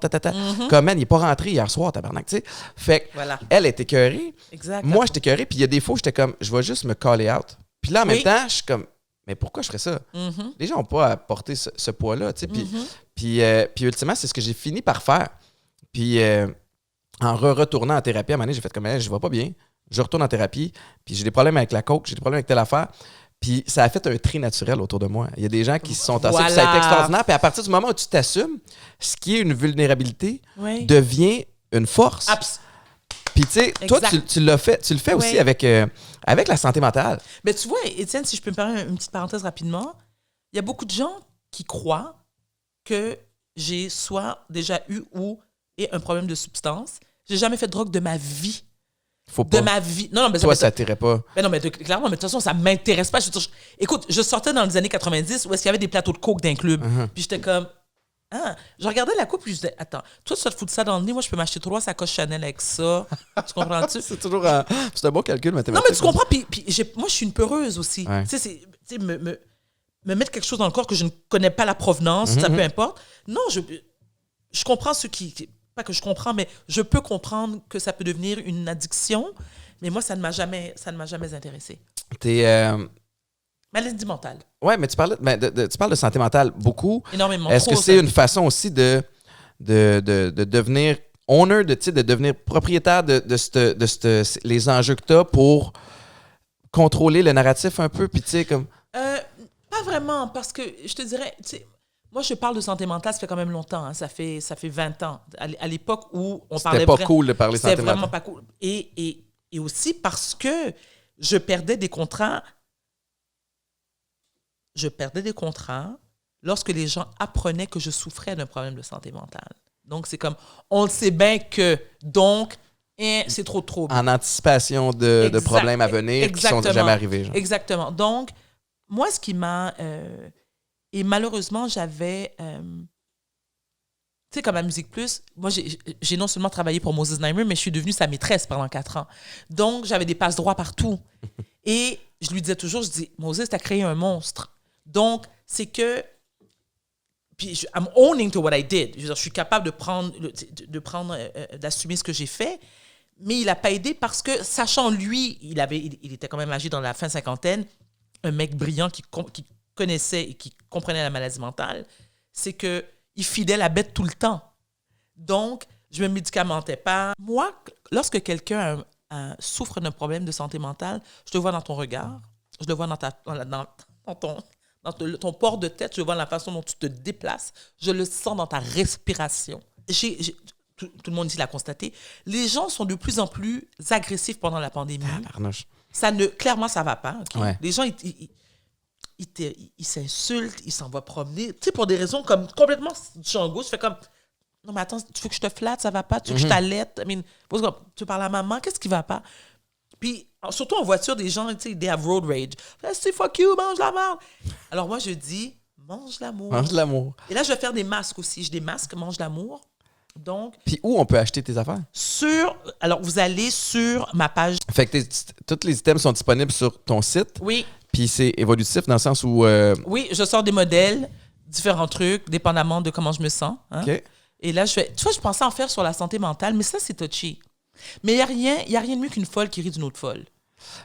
Comme, man, il n'est pas rentré hier soir, tabarnak, tu sais. Fait elle est écœurée. Exactement. Moi, j'étais écœurée, puis il y a des fois, j'étais comme, je vais juste me caller out. Puis là, en même temps, je suis comme, mais pourquoi je ferais ça? Les gens n'ont pas à porter ce poids-là, tu sais. Puis ultimement, c'est ce que j'ai fini par faire. Puis en retournant en thérapie, à un moment donné, j'ai fait comme, je ne vais pas bien. Je retourne en thérapie, puis j'ai des problèmes avec la coke, j'ai des problèmes avec telle affaire. Puis ça a fait un tri naturel autour de moi. Il y a des gens qui se sont tassés, Voilà. puis ça a été extraordinaire. Puis à partir du moment où tu t'assumes, ce qui est une vulnérabilité Oui. devient une force. Puis tu sais, toi, Exact. tu l'as fait, tu le fais aussi Oui. avec la santé mentale. Mais tu vois, Étienne, si je peux me permettre une petite parenthèse rapidement, il y a beaucoup de gens qui croient que j'ai soit déjà eu ou et un problème de substance. J'ai jamais fait de drogue de ma vie. Faut pas. De ma vie. Non, mais Toi, ça t'irait pas. Mais non, mais clairement, mais de toute façon, ça m'intéresse pas. Écoute, je sortais dans les années 90 où est-ce qu'il y avait des plateaux de coke dans un club. Puis j'étais comme, je regardais la coupe puis je disais, attends, toi, tu vas te foutre ça dans le nez, moi, je peux m'acheter 3 sacoches Chanel avec ça. Tu comprends-tu? C'est toujours c'est un bon calcul Non, mathématique. mais tu comprends. Puis moi, je suis une peureuse aussi. Ouais. Tu sais, me mettre quelque chose dans le corps que je ne connais pas la provenance, ça peu importe. Non, je comprends ceux qui. Pas que je comprends, mais je peux comprendre que ça peut devenir une addiction. Mais moi, ça ne m'a jamais intéressé. Maladie mentale. Ouais, mais tu parles de santé mentale beaucoup. Énormément. Est-ce que Trop, c'est ça. une façon aussi de devenir owner, de devenir propriétaire de les enjeux que tu as pour contrôler le narratif un peu? Puis tu sais, comme. Pas vraiment, parce que je te dirais, tu sais, moi, je parle de santé mentale, ça fait quand même longtemps. Hein, ça fait 20 ans. À l'époque où on parlait... C'était pas cool de parler santé C'était vraiment mentale. pas cool. Et aussi parce que je perdais des contrats. Je perdais des contrats lorsque les gens apprenaient que je souffrais d'un problème de santé mentale. Donc, c'est comme, on le sait bien que, donc, c'est trop. En anticipation de problèmes à venir qui sont jamais arrivés. Genre. Exactement. Donc, moi, ce qui m'a... et malheureusement, j'avais... tu sais, comme à Musique Plus, moi, j'ai non seulement travaillé pour Moses Neimer, mais je suis devenue sa maîtresse pendant 4 ans. Donc, j'avais des passe-droits partout. Et je lui disais toujours, je dis, Moses, t'as créé un monstre. Donc, c'est que... Puis, I'm owning to what I did. Je veux dire, je suis capable d'assumer ce que j'ai fait. Mais il n'a pas aidé parce que, sachant lui, il était quand même âgé dans la fin cinquantaine, un mec brillant qui connaissait et qui comprenait la maladie mentale, c'est qu'il filait la bête tout le temps. Donc, je ne me médicamentais pas. Moi, lorsque quelqu'un souffre d'un problème de santé mentale, je le vois dans ton regard, je le vois dans ton port de tête, je le vois dans la façon dont tu te déplaces, je le sens dans ta respiration. Tout le monde ici l'a constaté, les gens sont de plus en plus agressifs pendant la pandémie. Clairement, ça ne va pas. Okay? Ouais. Les gens, ils s'insultent, ils s'en vont promener. Tu sais, pour des raisons comme complètement chango, je fais comme, non, mais attends, tu veux que je te flatte, ça ne va pas? Tu veux que je t'allaite? Tu parles à maman, qu'est-ce qui ne va pas? Puis, surtout en voiture, des gens, tu sais, they have road rage. C'est fuck you, mange la merde. Alors moi, je dis, mange l'amour. Mange l'amour. Et là, je vais faire des masques aussi. J'ai des masques, mange l'amour. Donc, puis où on peut acheter tes affaires? Alors, vous allez sur ma page. Fait que tous les items sont disponibles sur ton site. Oui. Puis c'est évolutif dans le sens où... Oui, je sors des modèles, différents trucs, dépendamment de comment je me sens. Hein? OK. Et là, je pensais en faire sur la santé mentale, mais ça, c'est touchy. Mais il n'y a rien de mieux qu'une folle qui rit d'une autre folle.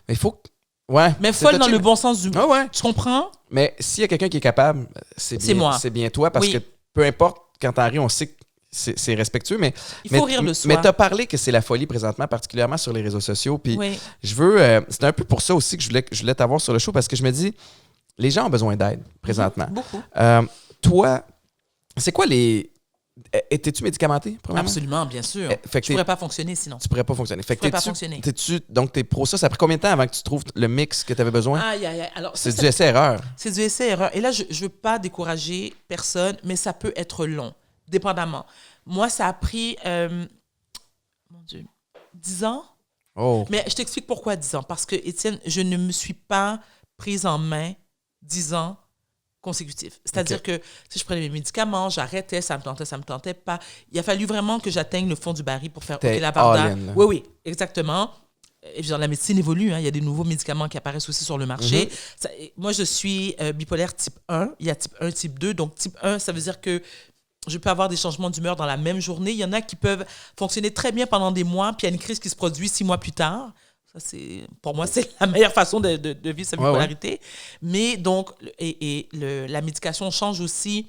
Mais il faut... Ouais. Mais folle dans le bon sens du mot. Ah ouais. Tu comprends? Mais s'il y a quelqu'un qui est capable, c'est moi. C'est bien toi, parce que peu importe, quand t'en ris, on sait que c'est respectueux, mais... Il faut rire de soi. Mais t'as parlé que c'est la folie présentement, particulièrement sur les réseaux sociaux, puis je veux... c'est un peu pour ça aussi que je voulais t'avoir sur le show, parce que je me dis, les gens ont besoin d'aide présentement. Beaucoup. Toi, c'est quoi les... Étais-tu médicamenté, premièrement? Absolument, bien sûr. Fait que je pourrais pas fonctionner sinon. Tu pourrais pas fonctionner. Fait que pourrais pas fonctionner. Donc, t'es pro ça. Ça a pris combien de temps avant que tu trouves le mix que tu avais besoin? Aïe. Alors, c'est du essai-erreur. C'est du essai-erreur. Et là, je veux pas décourager personne, mais ça peut être long, dépendamment. Moi, ça a pris, mon Dieu, 10 ans. Oh. Mais je t'explique pourquoi 10 ans. Parce que, Étienne, je ne me suis pas prise en main 10 ans consécutifs. C'est-à-dire que si je prenais mes médicaments, j'arrêtais, ça me tentait pas. Il a fallu vraiment que j'atteigne le fond du baril pour faire OK, la Varda. Oui, exactement. Et la médecine évolue, hein. Il y a des nouveaux médicaments qui apparaissent aussi sur le marché. Moi, je suis bipolaire type 1. Il y a type 1, type 2. Donc, type 1, ça veut dire que je peux avoir des changements d'humeur dans la même journée. Il y en a qui peuvent fonctionner très bien pendant des mois, puis il y a une crise qui se produit 6 mois plus tard. Ça, pour moi, c'est la meilleure façon de vivre sa bipolarité. Ouais. Mais donc, la médication change aussi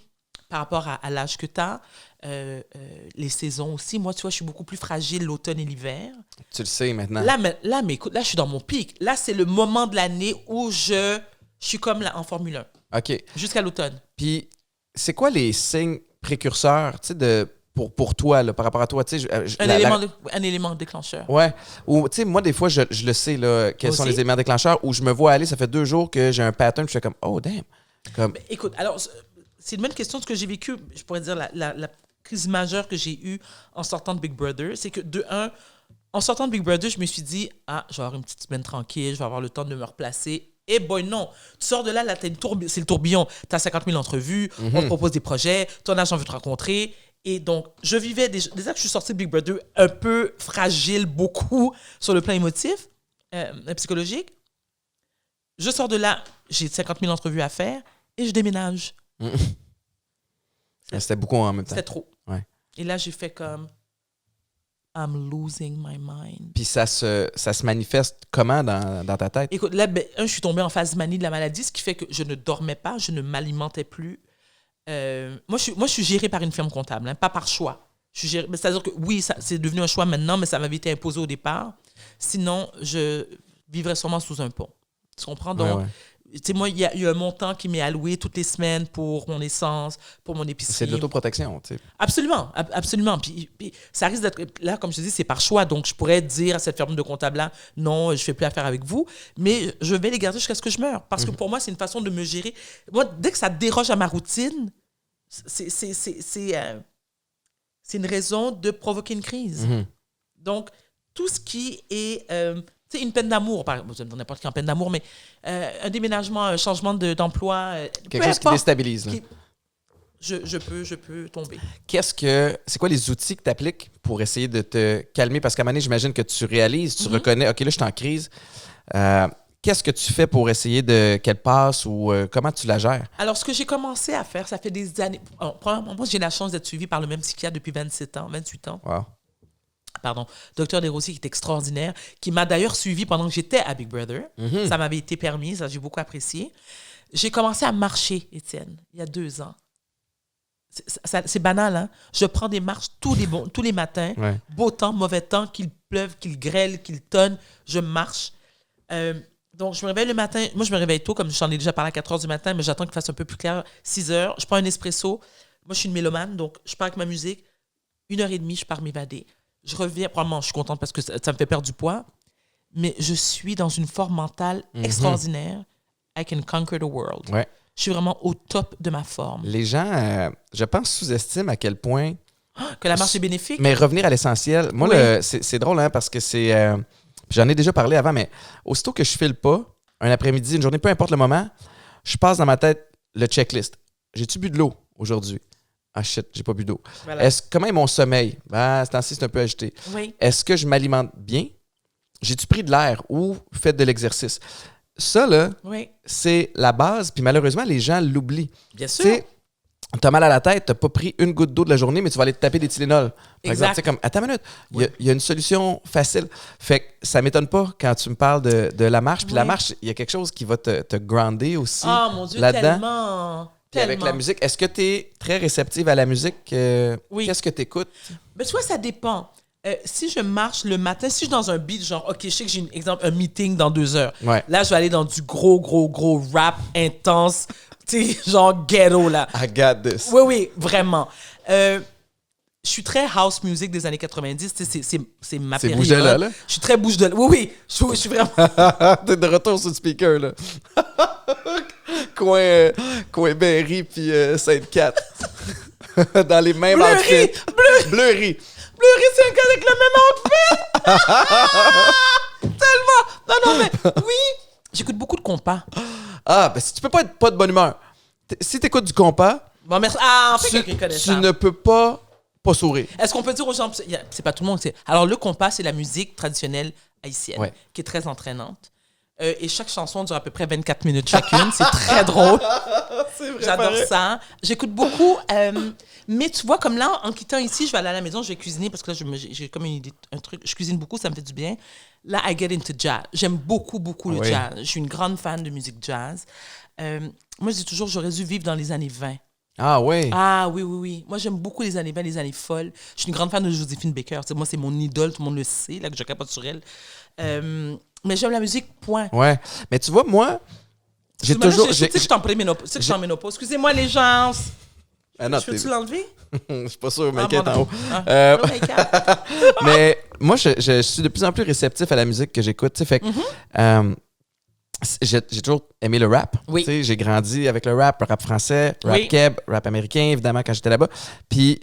par rapport à l'âge que tu as, les saisons aussi. Moi, tu vois, je suis beaucoup plus fragile l'automne et l'hiver. Tu le sais maintenant. Là, mais écoute, là, je suis dans mon pic. Là, c'est le moment de l'année où je Je suis comme là en Formule 1. OK. Jusqu'à l'automne. Puis, c'est quoi les signes précurseurs, tu sais, pour toi, là, par rapport à toi? Tu sais, Un élément déclencheur. Ouais. Ou, tu sais, moi, des fois, je le sais, là, quels sont les éléments déclencheurs, où je me vois aller, ça fait 2 jours que j'ai un pattern, puis je fais comme, oh, damn. Comme... Mais, écoute, alors, c'est une bonne question. Ce que j'ai vécu, je pourrais dire, la crise majeure que j'ai eue en sortant de Big Brother, c'est que, de un, en sortant de Big Brother, je me suis dit, je vais avoir une petite semaine tranquille, je vais avoir le temps de me replacer. Eh boy, non. Tu sors de là, c'est le tourbillon. Tu as 50 000 entrevues, on te propose des projets, ton agent veut te rencontrer. Et donc, je vivais déjà que je suis sortie de Big Brother un peu fragile, beaucoup, sur le plan émotif, psychologique. Je sors de là, j'ai 50 000 entrevues à faire et je déménage. C'était beaucoup en même temps. C'était trop. Ouais. Et là, j'ai fait comme... I'm losing my mind. Puis ça se manifeste comment dans ta tête? Écoute, là, je suis tombée en phase manie de la maladie, ce qui fait que je ne dormais pas, je ne m'alimentais plus. Moi, je suis gérée par une firme comptable, hein, pas par choix. C'est-à-dire que oui, c'est devenu un choix maintenant, mais ça m'avait été imposé au départ. Sinon, je vivrais sûrement sous un pont. Tu comprends? Donc, tu sais, moi, il y a eu un montant qui m'est alloué toutes les semaines pour mon essence, pour mon épicerie. C'est de l'autoprotection, tu sais. Absolument, absolument. Puis ça risque d'être... Là, comme je te dis, c'est par choix. Donc, je pourrais dire à cette firme de comptable-là, non, je ne fais plus affaire avec vous, mais je vais les garder jusqu'à ce que je meure. Parce que pour moi, c'est une façon de me gérer. Moi, dès que ça déroge à ma routine, c'est une raison de provoquer une crise. Donc, tout ce qui est... tu sais, une peine d'amour, n'importe qui en peine d'amour, mais un déménagement, un changement d'emploi. Quelque chose qui déstabilise. Là. Je peux tomber. C'est quoi les outils que tu appliques pour essayer de te calmer? Parce qu'à un moment donné, j'imagine que tu réalises, tu reconnais, OK, là, je suis en crise. Qu'est-ce que tu fais pour essayer qu'elle passe ou comment tu la gères? Alors, ce que j'ai commencé à faire, ça fait des années. Premièrement, moi, j'ai la chance d'être suivie par le même psychiatre depuis 28 ans. Wow. Pardon, Dr. Desrosiers, qui est extraordinaire, qui m'a d'ailleurs suivi pendant que j'étais à Big Brother. Ça m'avait été permis, ça j'ai beaucoup apprécié. J'ai commencé à marcher, Étienne, il y a 2 ans. C'est banal, hein? Je prends des marches tous les matins, beau temps, mauvais temps, qu'il pleuve, qu'il grêle, qu'il tonne, je marche. Donc, je me réveille le matin. Moi, je me réveille tôt, comme j'en ai déjà parlé à 4 h du matin, mais j'attends qu'il fasse un peu plus clair, 6 h. Je prends un espresso. Moi, je suis une mélomane, donc je pars avec ma musique. 1h30, je pars m'évader. Je reviens, probablement, je suis contente parce que ça me fait perdre du poids, mais je suis dans une forme mentale extraordinaire. I can conquer the world. Ouais. Je suis vraiment au top de ma forme. Les gens, je pense, sous-estiment à quel point... Que la marche est bénéfique. Mais revenir à l'essentiel. Moi, c'est drôle, hein, parce que c'est... j'en ai déjà parlé avant, mais aussitôt que je file pas, un après-midi, une journée, peu importe le moment, je passe dans ma tête le checklist. J'ai-tu bu de l'eau aujourd'hui? Ah shit, j'ai pas bu d'eau. Voilà. Comment est mon sommeil? Ce temps-ci, c'est un peu agité. Oui. Est-ce que je m'alimente bien? J'ai-tu pris de l'air ou fait de l'exercice? Ça, là, c'est la base. Puis malheureusement, les gens l'oublient. Bien sûr. Tu sais, t'as mal à la tête, t'as pas pris une goutte d'eau de la journée, mais tu vas aller te taper des Tylenol. Par exemple, c'est comme, attends une minute, il y a une solution facile. Fait que ça m'étonne pas quand tu me parles de la marche. Puis la marche, il y a quelque chose qui va te grounder aussi. Ah, mon Dieu, là-dedans. tellement. Puis avec la musique, est-ce que tu es très réceptive à la musique? Oui. Qu'est-ce que tu écoutes? Ben, tu vois, ça dépend. Si je marche le matin, si je suis dans un beat, genre, OK, je sais que j'ai, exemple, un meeting dans 2 heures. Ouais. Là, je vais aller dans du gros rap intense, tu sais, genre ghetto, là. I got this. Oui, vraiment. Je suis très house music des années 90, c'est ma période. C'est bouge de là? Je suis très bouge de là. Oui, je suis vraiment... T'es de retour sur le speaker, là. coin Berry puis Sainte-Cat. Dans les mêmes outfits. Bleury, c'est un gars avec le même outfit! Tellement! Non, mais oui, j'écoute beaucoup de compas. Ah, ben si tu peux pas être pas de bonne humeur. Si t'écoutes du compas, bon, merci. Ah, en fait, quelqu'un connaît ça. Tu ne peux pas sourire. Est-ce qu'on peut dire aux gens... C'est pas tout le monde. Alors, le compas, c'est la musique traditionnelle haïtienne, qui est très entraînante. Et chaque chanson dure à peu près 24 minutes chacune. C'est très drôle. C'est vrai. J'adore ça. J'écoute beaucoup. Mais tu vois, comme là, en quittant ici, je vais aller à la maison, je vais cuisiner parce que là, j'ai comme une idée, un truc. Je cuisine beaucoup, ça me fait du bien. Là, I get into jazz. J'aime beaucoup le jazz. Je suis une grande fan de musique jazz. Moi, je dis toujours, j'aurais dû vivre dans les années 20. Ah oui? Ah oui. Moi, j'aime beaucoup les années 20, les années folles. Je suis une grande fan de Joséphine Baker. Moi, c'est mon idole, tout le monde le sait, là, que je capote sur elle. Mais j'aime la musique, point. Ouais. Mais tu vois, moi, J'ai Excuse-moi, là, toujours... Tu sais que je suis en préménopause. Tu sais que je suis en ménopause. Excusez-moi, les gens. Ah non, Peux-tu l'enlever? je suis pas sûr, mais Ah, qui est bon, en haut. no make-up. Mais moi, je suis de plus en plus réceptif à la musique que j'écoute. Tu sais, fait que, j'ai toujours aimé le rap. Oui. Tu sais, j'ai grandi avec le rap français, rap Oui. keb, rap américain, évidemment, quand j'étais là-bas. Puis,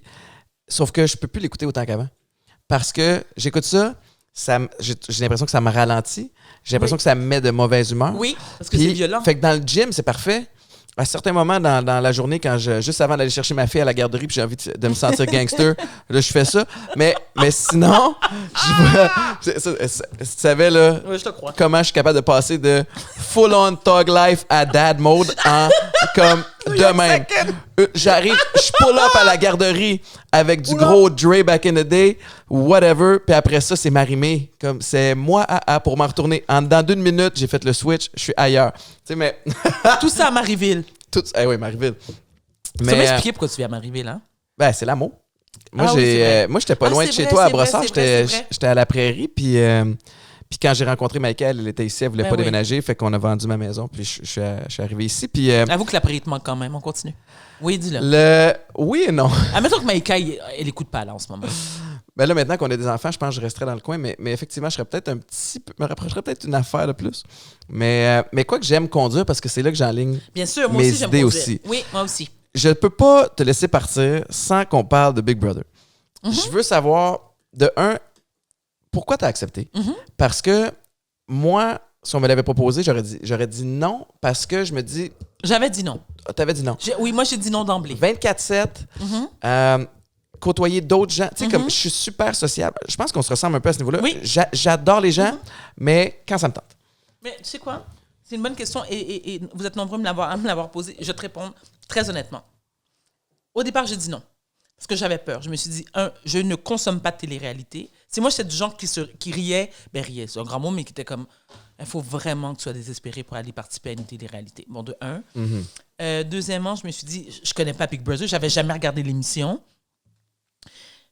sauf que je peux plus l'écouter autant qu'avant. Parce que j'écoute ça, j'ai l'impression que ça me ralentit. J'ai l'impression que ça me met de mauvaise humeur. Oui, parce que Puis, c'est violent. Fait que dans le gym, c'est parfait. À certains moments dans la journée, juste avant d'aller chercher ma fille à la garderie, puis j'ai envie de me sentir gangster, là, je fais ça. Mais sinon, tu savais, là, Oui, je te crois. comment je suis capable de passer de full-on thug life à dad mode en comme de même. J'arrive, je pull up à la garderie avec du gros Dre back in the day, whatever, puis après ça, c'est Marimé. Comme c'est moi pour m'en retourner. Dans 2 minutes, j'ai fait le switch, je suis ailleurs. Tu sais, mais. Tout ça à Marieville. Oui, Marieville. Tu peux m'expliquer pourquoi tu vis à Marieville, hein? Ben, c'est l'amour. Moi, Oui, c'est vrai. moi, j'étais pas loin de chez vrai, toi à c'est vrai, Brossard. c'est vrai. J'étais à la prairie, puis quand j'ai rencontré Michael, elle était ici, elle voulait Ben pas oui. déménager, fait qu'on a vendu ma maison, puis je suis arrivé ici. Puis Avoue que la prairie te manque quand même. On continue. Oui, dis-le. oui et non. Admettons que Maïka, elle écoute pas là en ce moment. Ben là, maintenant qu'on a des enfants, je pense que je resterais dans le coin, mais effectivement, je serais peut-être me rapprocherais peut-être d'une affaire de plus. Mais quoi que j'aime conduire, parce que c'est là que j'enligne Bien sûr, moi mes aussi, j'aime idées conduire. aussi. Oui, moi aussi. Je ne peux pas te laisser partir sans qu'on parle de Big Brother. Je veux savoir, de un, pourquoi tu as accepté? Parce que moi, si on me l'avait proposé, j'aurais dit non, parce que je me dis... J'avais dit non. Tu avais dit non. Oui, moi, j'ai dit non d'emblée. 24/7, côtoyer d'autres gens. Tu sais, comme je suis super sociable. Je pense qu'on se ressemble un peu à ce niveau-là. Oui. J'adore les gens, mais quand ça me tente. Mais tu sais quoi? C'est une bonne question et vous êtes nombreux à me l'avoir posée. Je vais te répondre très honnêtement. Au départ, j'ai dit non. Parce que j'avais peur. Je me suis dit, je ne consomme pas de télé-réalité. C'est moi, j'étais du genre qui riait. Ben, riait, c'est un grand mot, mais qui était comme, il faut vraiment que tu sois désespéré pour aller participer à une télé-réalité. Bon, de un. Deuxièmement, je me suis dit, je connais pas Big Brother, j'avais jamais regardé l'émission.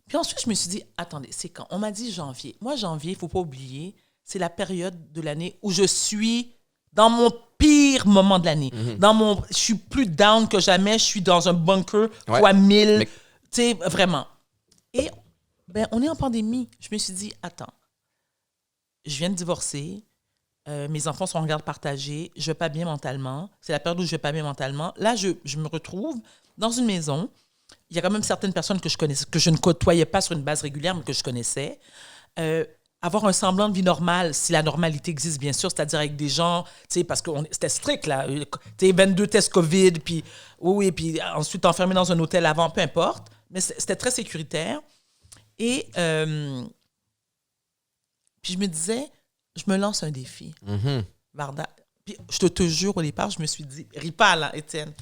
Puis ensuite, je me suis dit, attendez, c'est quand? On m'a dit janvier. Moi, janvier, il ne faut pas oublier, c'est la période de l'année où je suis dans mon pire moment de l'année. Je suis plus down que jamais, je suis dans un bunker fois 1000. Mais... Tu sais, vraiment. Et ben, on est en pandémie. Je me suis dit, attends, je viens de divorcer, mes enfants sont en garde partagée, je ne vais pas bien mentalement. C'est la période où je ne vais pas bien mentalement. Là, je me retrouve dans une maison. Il y a quand même certaines personnes que je connaissais, que je ne côtoyais pas sur une base régulière, mais que je connaissais. Avoir un semblant de vie normale, si la normalité existe, bien sûr, c'est-à-dire avec des gens, tu sais, parce que c'était strict, là. Tu sais, 22 tests COVID, puis oui, puis ensuite enfermé dans un hôtel avant, peu importe. Mais c'était très sécuritaire. Et puis je me disais, je me lance un défi. Varda. Puis je te jure, au départ, je me suis dit, ris pas là, Étienne.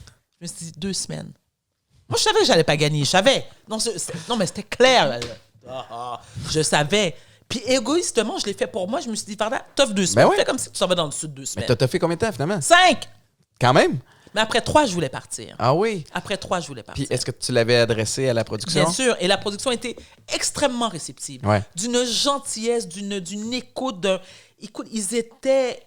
Je me suis dit 2 semaines. Moi, je savais que j'allais pas gagner. Je savais. Non, mais c'était clair. Je savais. Puis égoïstement, je l'ai fait pour moi. Je me suis dit, Varda, t'offres 2 semaines. Ben ouais. Fais comme si tu s'en vas dans le sud 2 semaines. Mais t'as fait combien de temps, finalement? 5! Quand même? Mais après 3, je voulais partir. Ah oui? Après 3, je voulais partir. Puis est-ce que tu l'avais adressé à la production? Bien sûr. Et la production était extrêmement réceptive. Ouais. D'une gentillesse, d'une écoute. Écoute, ils étaient...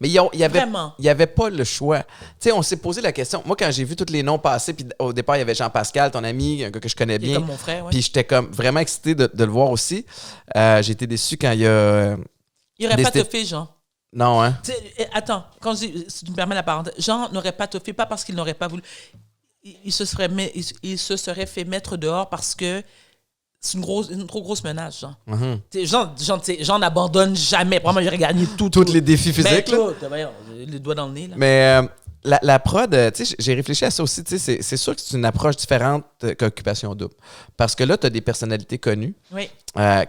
Mais il Vraiment. y avait pas le choix. Tu sais, on s'est posé la question. Moi, quand j'ai vu tous les noms passer, puis au départ, il y avait Jean-Pascal, ton ami, un gars que je connais Il est bien. comme mon frère, ouais. Puis j'étais comme vraiment excité de le voir aussi. J'ai été déçu quand il y a... Il n'aurait pas décidé- toffé, Jean. Non, hein? Tu sais, attends, si tu me permets la parenthèse, Jean n'aurait pas toffé, pas parce qu'il n'aurait pas voulu. Il se serait fait mettre dehors parce que c'est une trop grosse menace, Jean. Tu sais, Jean n'abandonne jamais. Vraiment, il aurait gagné Tous les défis physiques, là. Voyons, les doigts dans le nez, là. Mais la prod, tu sais, j'ai réfléchi à ça aussi. Tu sais, c'est sûr que c'est une approche différente qu'Occupation Double. Parce que là, tu as des personnalités connues Oui.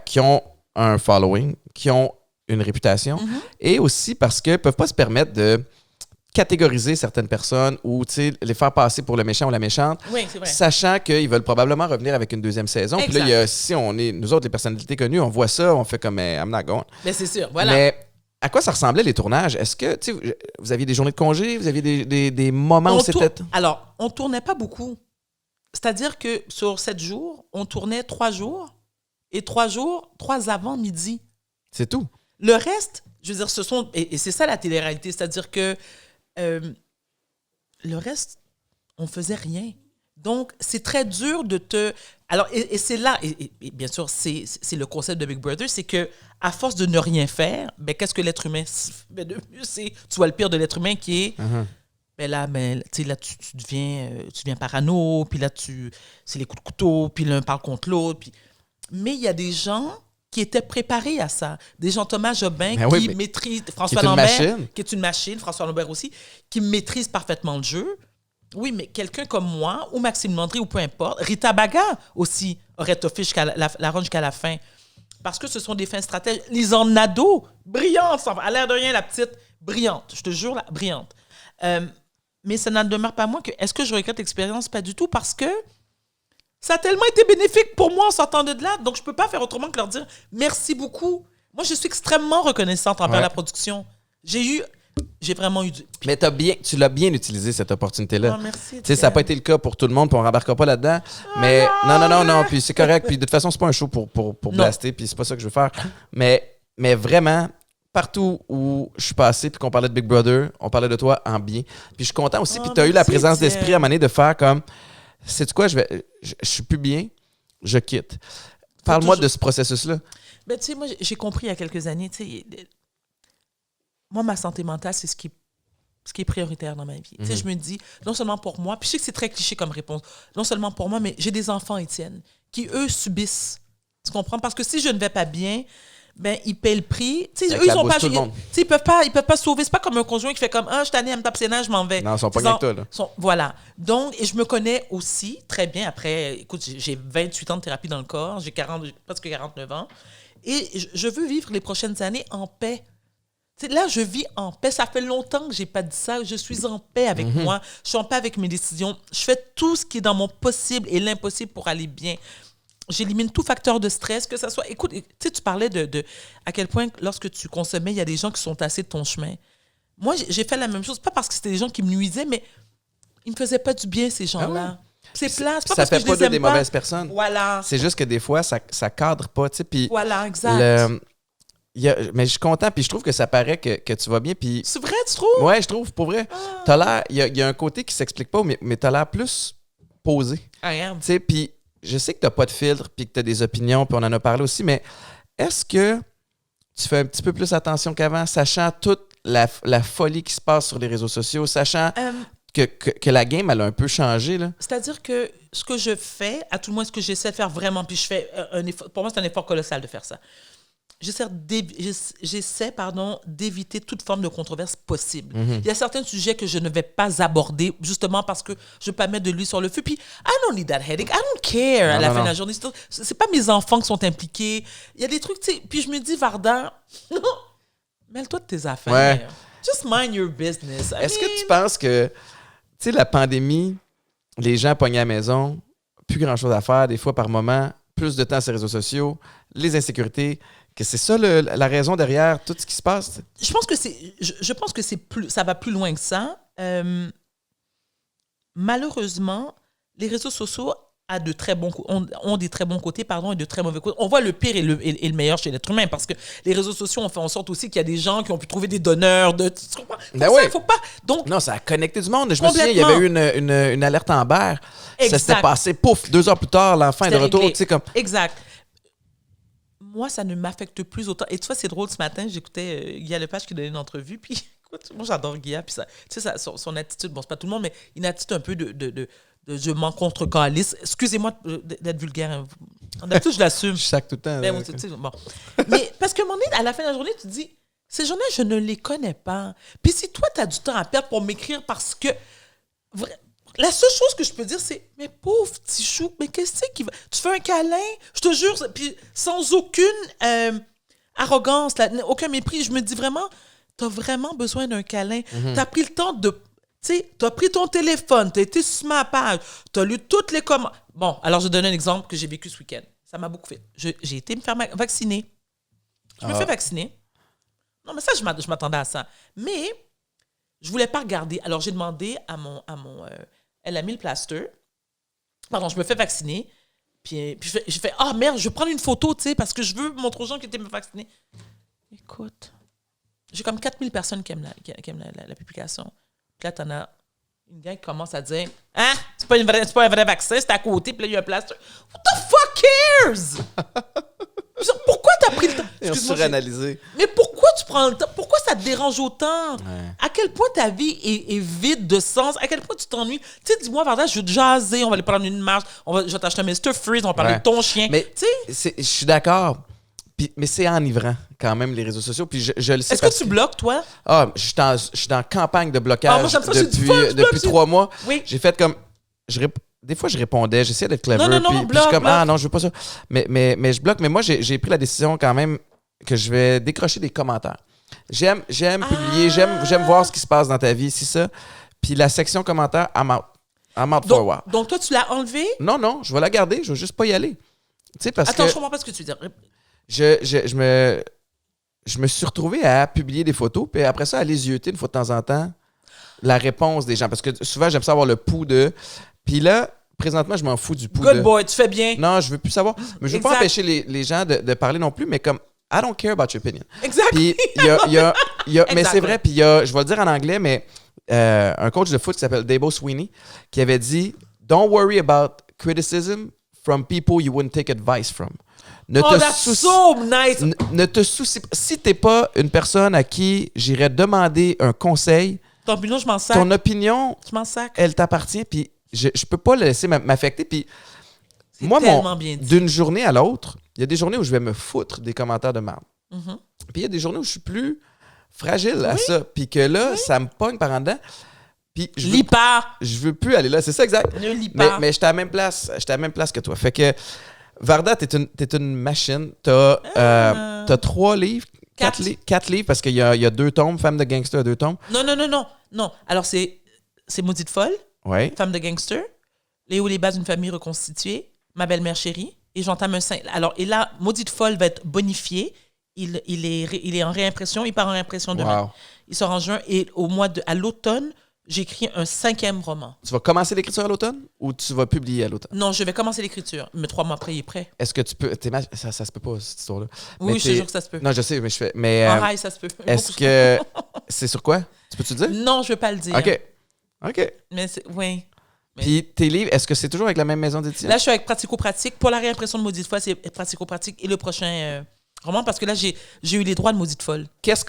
qui ont un following, qui ont une réputation, et aussi parce qu'ils ne peuvent pas se permettre de catégoriser certaines personnes ou tu sais, les faire passer pour le méchant ou la méchante, Oui, c'est vrai. sachant qu'ils veulent probablement revenir avec une deuxième saison. Puis là, Exact. si on est, nous autres, les personnalités connues, on voit ça, on fait comme I'm not going. Mais c'est sûr, voilà. Mais à quoi ça ressemblait les tournages? Est-ce que tu sais, vous aviez des journées de congé? Vous aviez des moments où c'était... Alors, on tournait pas beaucoup. C'est-à-dire que sur 7 jours, on tournait 3 jours et 3 jours, 3 avant midi. C'est tout. Le reste, je veux dire, et c'est ça la télé-réalité, c'est-à-dire que le reste, on faisait rien. Donc, c'est très dur de te... Alors, et c'est là, et bien sûr, c'est le concept de Big Brother, c'est que à force de ne rien faire, ben, qu'est-ce que l'être humain fait de mieux? C'est, tu vois le pire de l'être humain qui est... Ben là, tu deviens parano, puis là, c'est les coups de couteau, puis l'un parle contre l'autre. Puis... Mais il y a des gens qui étaient préparés à ça. Des gens, Thomas Jobin, qui maîtrise, François Lambert, qui est une machine, François Lambert aussi, qui maîtrise parfaitement le jeu. Oui, mais quelqu'un comme moi, ou Maxime Landry, ou peu importe, Rita Baga aussi aurait toffé la run jusqu'à la fin. Parce que ce sont des fins stratèges. Lisanne Nadeau, brillante, à l'air de rien, la petite, brillante. Je te jure, brillante. Mais ça n'en demeure pas moins que, est-ce que je regrette l'expérience? Pas du tout, parce que ça a tellement été bénéfique pour moi en sortant de là. Donc, je ne peux pas faire autrement que leur dire merci beaucoup. Moi, je suis extrêmement reconnaissante envers la production. J'ai vraiment eu du... Mais tu l'as bien utilisé, cette opportunité-là. Oh, merci. Ça n'a pas été le cas pour tout le monde, puis on ne rembarquera pas là-dedans. Mais non, puis c'est correct. Puis de toute façon, c'est pas un show pour blaster, puis c'est pas ça que je veux faire. Mais vraiment, partout où je suis passé, puis qu'on parlait de Big Brother, on parlait de toi en bien. Puis je suis content aussi, puis tu as eu la présence d'esprit à un moment donné de faire comme, sais-tu quoi, je suis plus bien, je quitte. Parle-moi de ce processus-là. Ben, tu sais, moi, j'ai compris il y a quelques années, tu sais, moi, ma santé mentale, c'est ce qui est prioritaire dans ma vie. Tu sais, je me dis, non seulement pour moi, puis je sais que c'est très cliché comme réponse, non seulement pour moi, mais j'ai des enfants, Étienne, qui, eux, subissent. Tu comprends? Parce que si je ne vais pas bien, ben, ils paient le prix. Tu sais, eux, ils ont pas... Ils peuvent pas sauver. C'est pas comme un conjoint qui fait comme, je t'en ai à me taper ses nerfs, je m'en vais. Non, ils sont pas avec toi, là. Voilà. Donc, et je me connais aussi très bien. Après, écoute, j'ai 28 ans de thérapie dans le corps, j'ai presque 49 ans, et je veux vivre les prochaines années en paix. T'sais, là, je vis en paix. Ça fait longtemps que je n'ai pas dit ça. Je suis en paix avec moi. Je suis en paix avec mes décisions. Je fais tout ce qui est dans mon possible et l'impossible pour aller bien. J'élimine tout facteur de stress, que ça soit... Écoute, tu parlais de à quel point, lorsque tu consommais, il y a des gens qui sont tassés de ton chemin. Moi, j'ai fait la même chose. Pas parce que c'était des gens qui me nuisaient, mais ils ne me faisaient pas du bien, ces gens-là. C'est plat. C'est pas parce que je les aime pas. Ça fait pas des mauvaises personnes. Voilà. C'est juste que des fois, ça cadre pas. Puis voilà, exact. Mais je suis content, puis je trouve que ça paraît que tu vas bien. Puis... C'est vrai, tu trouves? Ouais, je trouve, pour vrai. T'as l'air... Il y a un côté qui s'explique pas, mais t'as l'air plus posé. I am. Tu sais, puis je sais que t'as pas de filtre, puis que t'as des opinions, puis on en a parlé aussi, mais est-ce que tu fais un petit peu plus attention qu'avant, sachant toute la folie qui se passe sur les réseaux sociaux, sachant que la game, elle a un peu changé, là? C'est-à-dire que ce que je fais, à tout le moins ce que j'essaie de faire vraiment, puis je fais un effort... Pour moi, c'est un effort colossal de faire ça. J'essaie d'éviter toute forme de controverse possible. Il y a certains sujets que je ne vais pas aborder justement parce que je ne veux pas mettre de l'huile sur le feu. Puis, I don't need that headache. I don't care à la fin de la journée. C'est pas mes enfants qui sont impliqués. Il y a des trucs, tu sais. Puis je me dis, Varda, mêle-toi de tes affaires. Ouais. Just mind your business. Est-ce que tu penses que, tu sais, la pandémie, les gens pognés à la maison, plus grand-chose à faire, des fois par moment, plus de temps sur les réseaux sociaux, les insécurités... Que c'est ça la raison derrière tout ce qui se passe? Je pense que ça va plus loin que ça. Malheureusement, les réseaux sociaux ont des très bons côtés et de très mauvais côtés. On voit le pire et le meilleur chez l'être humain parce que les réseaux sociaux ont fait en sorte aussi qu'il y a des gens qui ont pu trouver des donneurs. Faut pas. Donc, non, ça a connecté du monde. Je me souviens, il y avait eu une alerte Amber. Ça s'était passé, pouf, 2 heures plus tard, l'enfant est de retour. Exact. Moi, ça ne m'affecte plus autant. Et tu vois, c'est drôle, ce matin, j'écoutais Guy Lepage qui donnait une entrevue, puis écoute, moi, j'adore Guy, puis ça, tu sais, son attitude, bon, c'est pas tout le monde, mais une attitude un peu de je m'en contre Galice. Excusez-moi d'être vulgaire. Hein. D'habitude, je l'assume. Je sac tout le temps. Bon. Mais parce que, à la fin de la journée, tu te dis, ces gens-là, je ne les connais pas. Puis si toi, tu as du temps à perdre pour m'écrire parce que... La seule chose que je peux dire, c'est « Mais pauvre petit chou, mais qu'est-ce qui va... Tu fais un câlin, je te jure, puis sans aucune arrogance, aucun mépris. Je me dis vraiment, tu as vraiment besoin d'un câlin. Tu as pris le temps de... Tu sais, tu as pris ton téléphone, tu as été sur ma page, tu as lu toutes les commentaires. Bon, alors je donne un exemple que j'ai vécu ce week-end. Ça m'a beaucoup fait. J'ai été me faire vacciner. Je me fais vacciner. Non, mais ça, je m'attendais à ça. Mais je voulais pas regarder. Alors, j'ai demandé à mon elle a mis le plaster. Pardon, je me fais vacciner. Puis je fais ah merde, je vais prendre une photo, tu sais, parce que je veux montrer aux gens qui étaient me vacciner. Écoute, j'ai comme 4000 personnes qui aiment la publication. Puis là, t'en as une gang qui commence à dire « Hein? C'est pas un vrai vaccin, c'est à côté. » Puis là, il y a un plaster. What the fuck cares? Pourquoi t'as pris le temps? Ils ont suranalysé. Mais pourquoi tu prends le temps? Pourquoi ça te dérange autant? Ouais. À quel point ta vie est vide de sens? À quel point tu t'ennuies? Tu sais, dis-moi, Varda, je veux te jaser, on va aller prendre une marche, je vais t'acheter un Mr. Freeze, on va parler de ton chien. Mais tu sais, je suis d'accord. Mais c'est enivrant, quand même, les réseaux sociaux. Puis je le sais. est-ce que tu bloques, toi? Ah, je suis dans campagne de blocage moi, j'aime ça, c'est du depuis, fun, je bloque, depuis 3 mois. Oui. J'ai fait comme... Des fois, je répondais, j'essayais d'être clever. Non, puis je bloque, suis comme, bloque. ah non, je veux pas ça. Mais je bloque. Mais moi, j'ai pris la décision quand même que je vais décrocher des commentaires. J'aime publier, j'aime voir ce qui se passe dans ta vie, c'est ça. Puis la section commentaires, I'm out for a while. Donc, toi, tu l'as enlevé? Non, je vais la garder, je vais juste pas y aller. Tu sais, parce Attends, que je comprends pas ce que tu veux dire. je me suis retrouvé à publier des photos, puis après ça, à les yeuter une fois de temps en temps la réponse des gens. Parce que souvent, j'aime ça avoir le pouls de... Puis là, présentement, je m'en fous du pouls de... Good boy, tu fais bien. Non, je veux plus savoir. Mais je veux pas Exact. empêcher les gens de parler non plus, mais comme, I don't care about your opinion. Exact. Puis, il y a mais Exactly. c'est vrai, puis il y a, je vais le dire en anglais, mais un coach de foot qui s'appelle Dabo Sweeney, qui avait dit, don't worry about criticism from people you wouldn't take advice from. Ne Oh, that's so nice. ne te soucie pas. Si t'es pas une personne à qui j'irais demander un conseil, Ton opinion, je m'en sac. ton opinion, Je m'en sac. elle t'appartient, puis je peux pas la laisser m'affecter. Puis C'est moi, tellement bien dit. d'une journée à l'autre, il y a des journées où je vais me foutre des commentaires de merde. Mhm. Puis il y a des journées où je suis plus fragile à ça. Puis que là, ça me pogne par en dedans. Puis Lis pas. je veux plus aller là. C'est ça, exact. Ne lis pas. Mais j'étais à la même place. J'étais à la même place que toi. Fait que, Varda, t'es une machine. T'as 3 livres. 4 livres, parce qu'il y a 2 tomes. Femme de gangster a 2 tomes. Non. Alors, c'est Maudite folle, Ouais. Femme de gangster, Les hauts et les bas d'une famille reconstituée, Ma belle-mère chérie, et j'entame un sein. Alors, et là, Maudite folle va être bonifié. Il est en réimpression. Il part en réimpression demain. Wow. Il sort en juin. Et à l'automne, j'écris un 5e roman. Tu vas commencer l'écriture à l'automne ou tu vas publier à l'automne? Non, je vais commencer l'écriture. Mais 3 mois après, il est prêt. Est-ce que tu peux... ça se peut pas, cette histoire-là. Oui, Mais je te jure que ça se peut. Non, je sais, mais je fais... Mais En rail, ça se peut. est-ce que... C'est sur quoi? Tu peux-tu le dire? Non, je ne veux pas le dire. OK. Mais oui. Puis tes livres, est-ce que c'est toujours avec la même maison d'édition? Là, je suis avec Pratico-Pratique. Pour la réimpression de Maudite folle, c'est Pratico-Pratique et le prochain roman, parce que là, j'ai eu les droits de Maudite folle. Qu'est-ce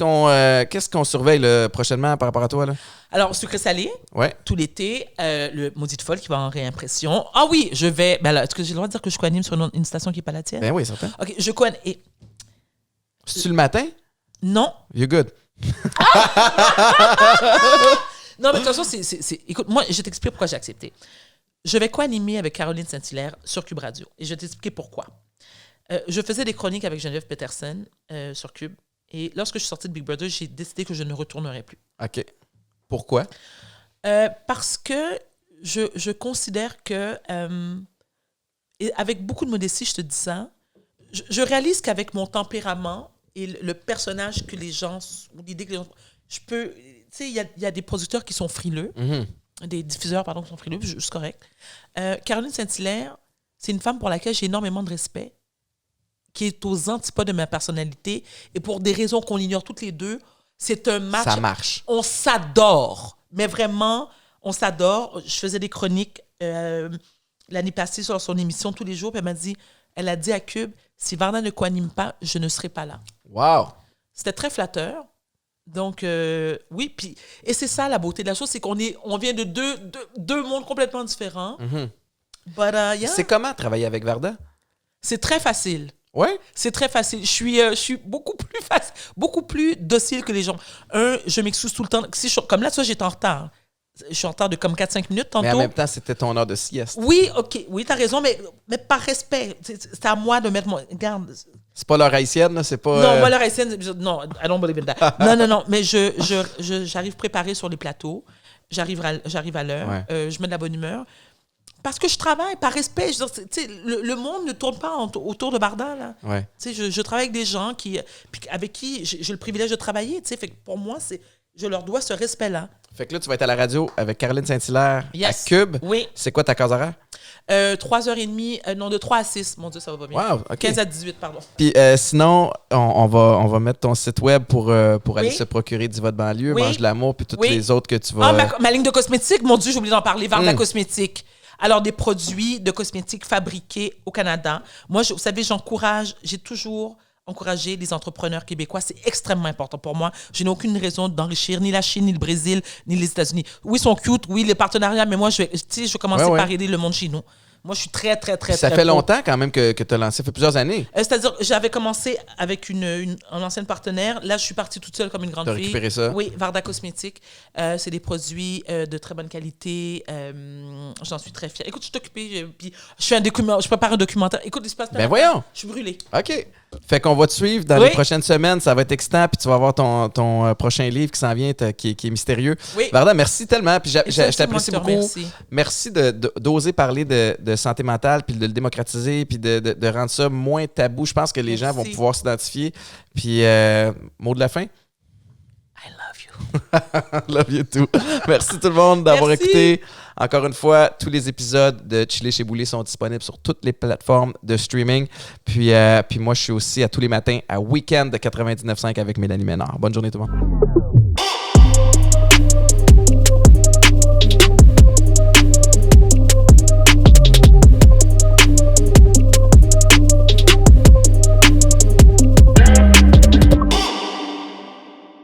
qu'on surveille là, prochainement par rapport à toi? Là? Alors, Sucré salé, Ouais. tout l'été, le Maudite folle qui va en réimpression. Ah oui, je vais... Ben là, est-ce que j'ai le droit de dire que je co-anime sur une station qui n'est pas la tienne? Ben oui, certain. OK, je co-anime... C'est-tu le matin? Non. You're good. Non, mais de toute façon, écoute, moi, je t'explique pourquoi j'ai accepté. Je vais co-animer avec Caroline Saint-Hilaire sur Cube Radio. Et je vais t'expliquer pourquoi. Je faisais des chroniques avec Geneviève Peterson sur Cube. Et lorsque je suis sortie de Big Brother, j'ai décidé que je ne retournerai plus. OK. Pourquoi? Parce que je considère que, et avec beaucoup de modestie, je te dis ça, je réalise qu'avec mon tempérament et le personnage que les gens, ou l'idée que les gens, je peux, tu sais, il y a des producteurs qui sont frileux, des diffuseurs, pardon, qui sont frileux, c'est correct. Caroline Saint-Hilaire, c'est une femme pour laquelle j'ai énormément de respect, qui est aux antipodes de ma personnalité, et pour des raisons qu'on ignore toutes les deux, c'est un match. Ça marche. On s'adore, mais vraiment, on s'adore. Je faisais des chroniques l'année passée sur son émission tous les jours, puis elle a dit à Cube, si Varda ne co-anime pas, je ne serai pas là. Wow! C'était très flatteur. Donc, oui, puis... Et c'est ça, la beauté de la chose, c'est qu'on vient de deux mondes complètement différents. Mm-hmm. But, yeah. C'est comment travailler avec Varda? C'est très facile. Ouais? C'est très facile. Je suis beaucoup plus docile que les gens. Je m'excuse tout le temps. Comme là, tu vois, j'étais en retard. Je suis en retard de comme 4-5 minutes tantôt. Mais en même temps, c'était ton heure de sieste. Oui, OK. Oui, t'as raison, mais par respect. C'est à moi de mettre mon... Regarde. C'est pas l'heure haïtienne, là? C'est pas... Non, moi, l'heure haïtienne, non, I don't believe in that. Non. Mais j'arrive préparée sur les plateaux. J'arrive à l'heure. Ouais. Je mets de la bonne humeur. Parce que je travaille par respect. Je veux dire, tu sais, le monde ne tourne pas autour de Varda, là. Ouais. Tu sais, je travaille avec des gens avec qui j'ai le privilège de travailler. Tu sais, fait que pour moi, Je leur dois ce respect-là. Fait que là, tu vas être à la radio avec Caroline Saint-Hilaire à Yes. Cube. Oui. C'est quoi ta case horaire? 3h30, non, de 3 à 6. Mon Dieu, ça va bien. Wow, OK. 15 à 18, pardon. Puis sinon, on va mettre ton site web pour aller Oui. se procurer du vote banlieue, Oui. Mange de l'amour, puis toutes Oui. les autres que tu vas... Ah, ma ligne de cosmétiques, mon Dieu, j'ai oublié d'en parler. Varda Cosmétiques. Alors, des produits de cosmétiques fabriqués au Canada. Moi, vous savez, j'ai toujours encouragé les entrepreneurs québécois. C'est extrêmement important pour moi. Je n'ai aucune raison d'enrichir ni la Chine, ni le Brésil, ni les États-Unis. Oui, ils sont cute, oui, les partenariats, mais moi, je vais commencer par aider le monde chinois. Moi, je suis très, très, très, Ça très fait pro. longtemps quand même que tu as lancé, ça fait plusieurs années. C'est-à-dire, j'avais commencé avec un ancienne partenaire. Là, je suis partie toute seule comme une grande T'as fille. récupéré ça? Oui, Varda Cosmétiques. C'est des produits de très bonne qualité. J'en suis très fière. Écoute, je suis occupée, puis je prépare un documentaire. Écoute, il se passe Ben voyons! Je suis brûlée. OK. Fait qu'on va te suivre dans les prochaines semaines. Ça va être excitant. Puis tu vas avoir ton prochain livre qui s'en vient, qui est mystérieux. Oui. Varda, merci tellement. Puis je t'apprécie moi, beaucoup. je te Merci d'oser parler de santé mentale, puis de le démocratiser, puis de rendre ça moins tabou. Je pense que les gens vont pouvoir s'identifier. Puis, mot de la fin? I love you. Love you too. Merci tout le monde d'avoir Merci. écouté. Encore une fois, tous les épisodes de Chiller chez Boulay sont disponibles sur toutes les plateformes de streaming. Puis moi, je suis aussi à tous les matins à Week-end de 99.5 avec Mélanie Ménard. Bonne journée tout le monde.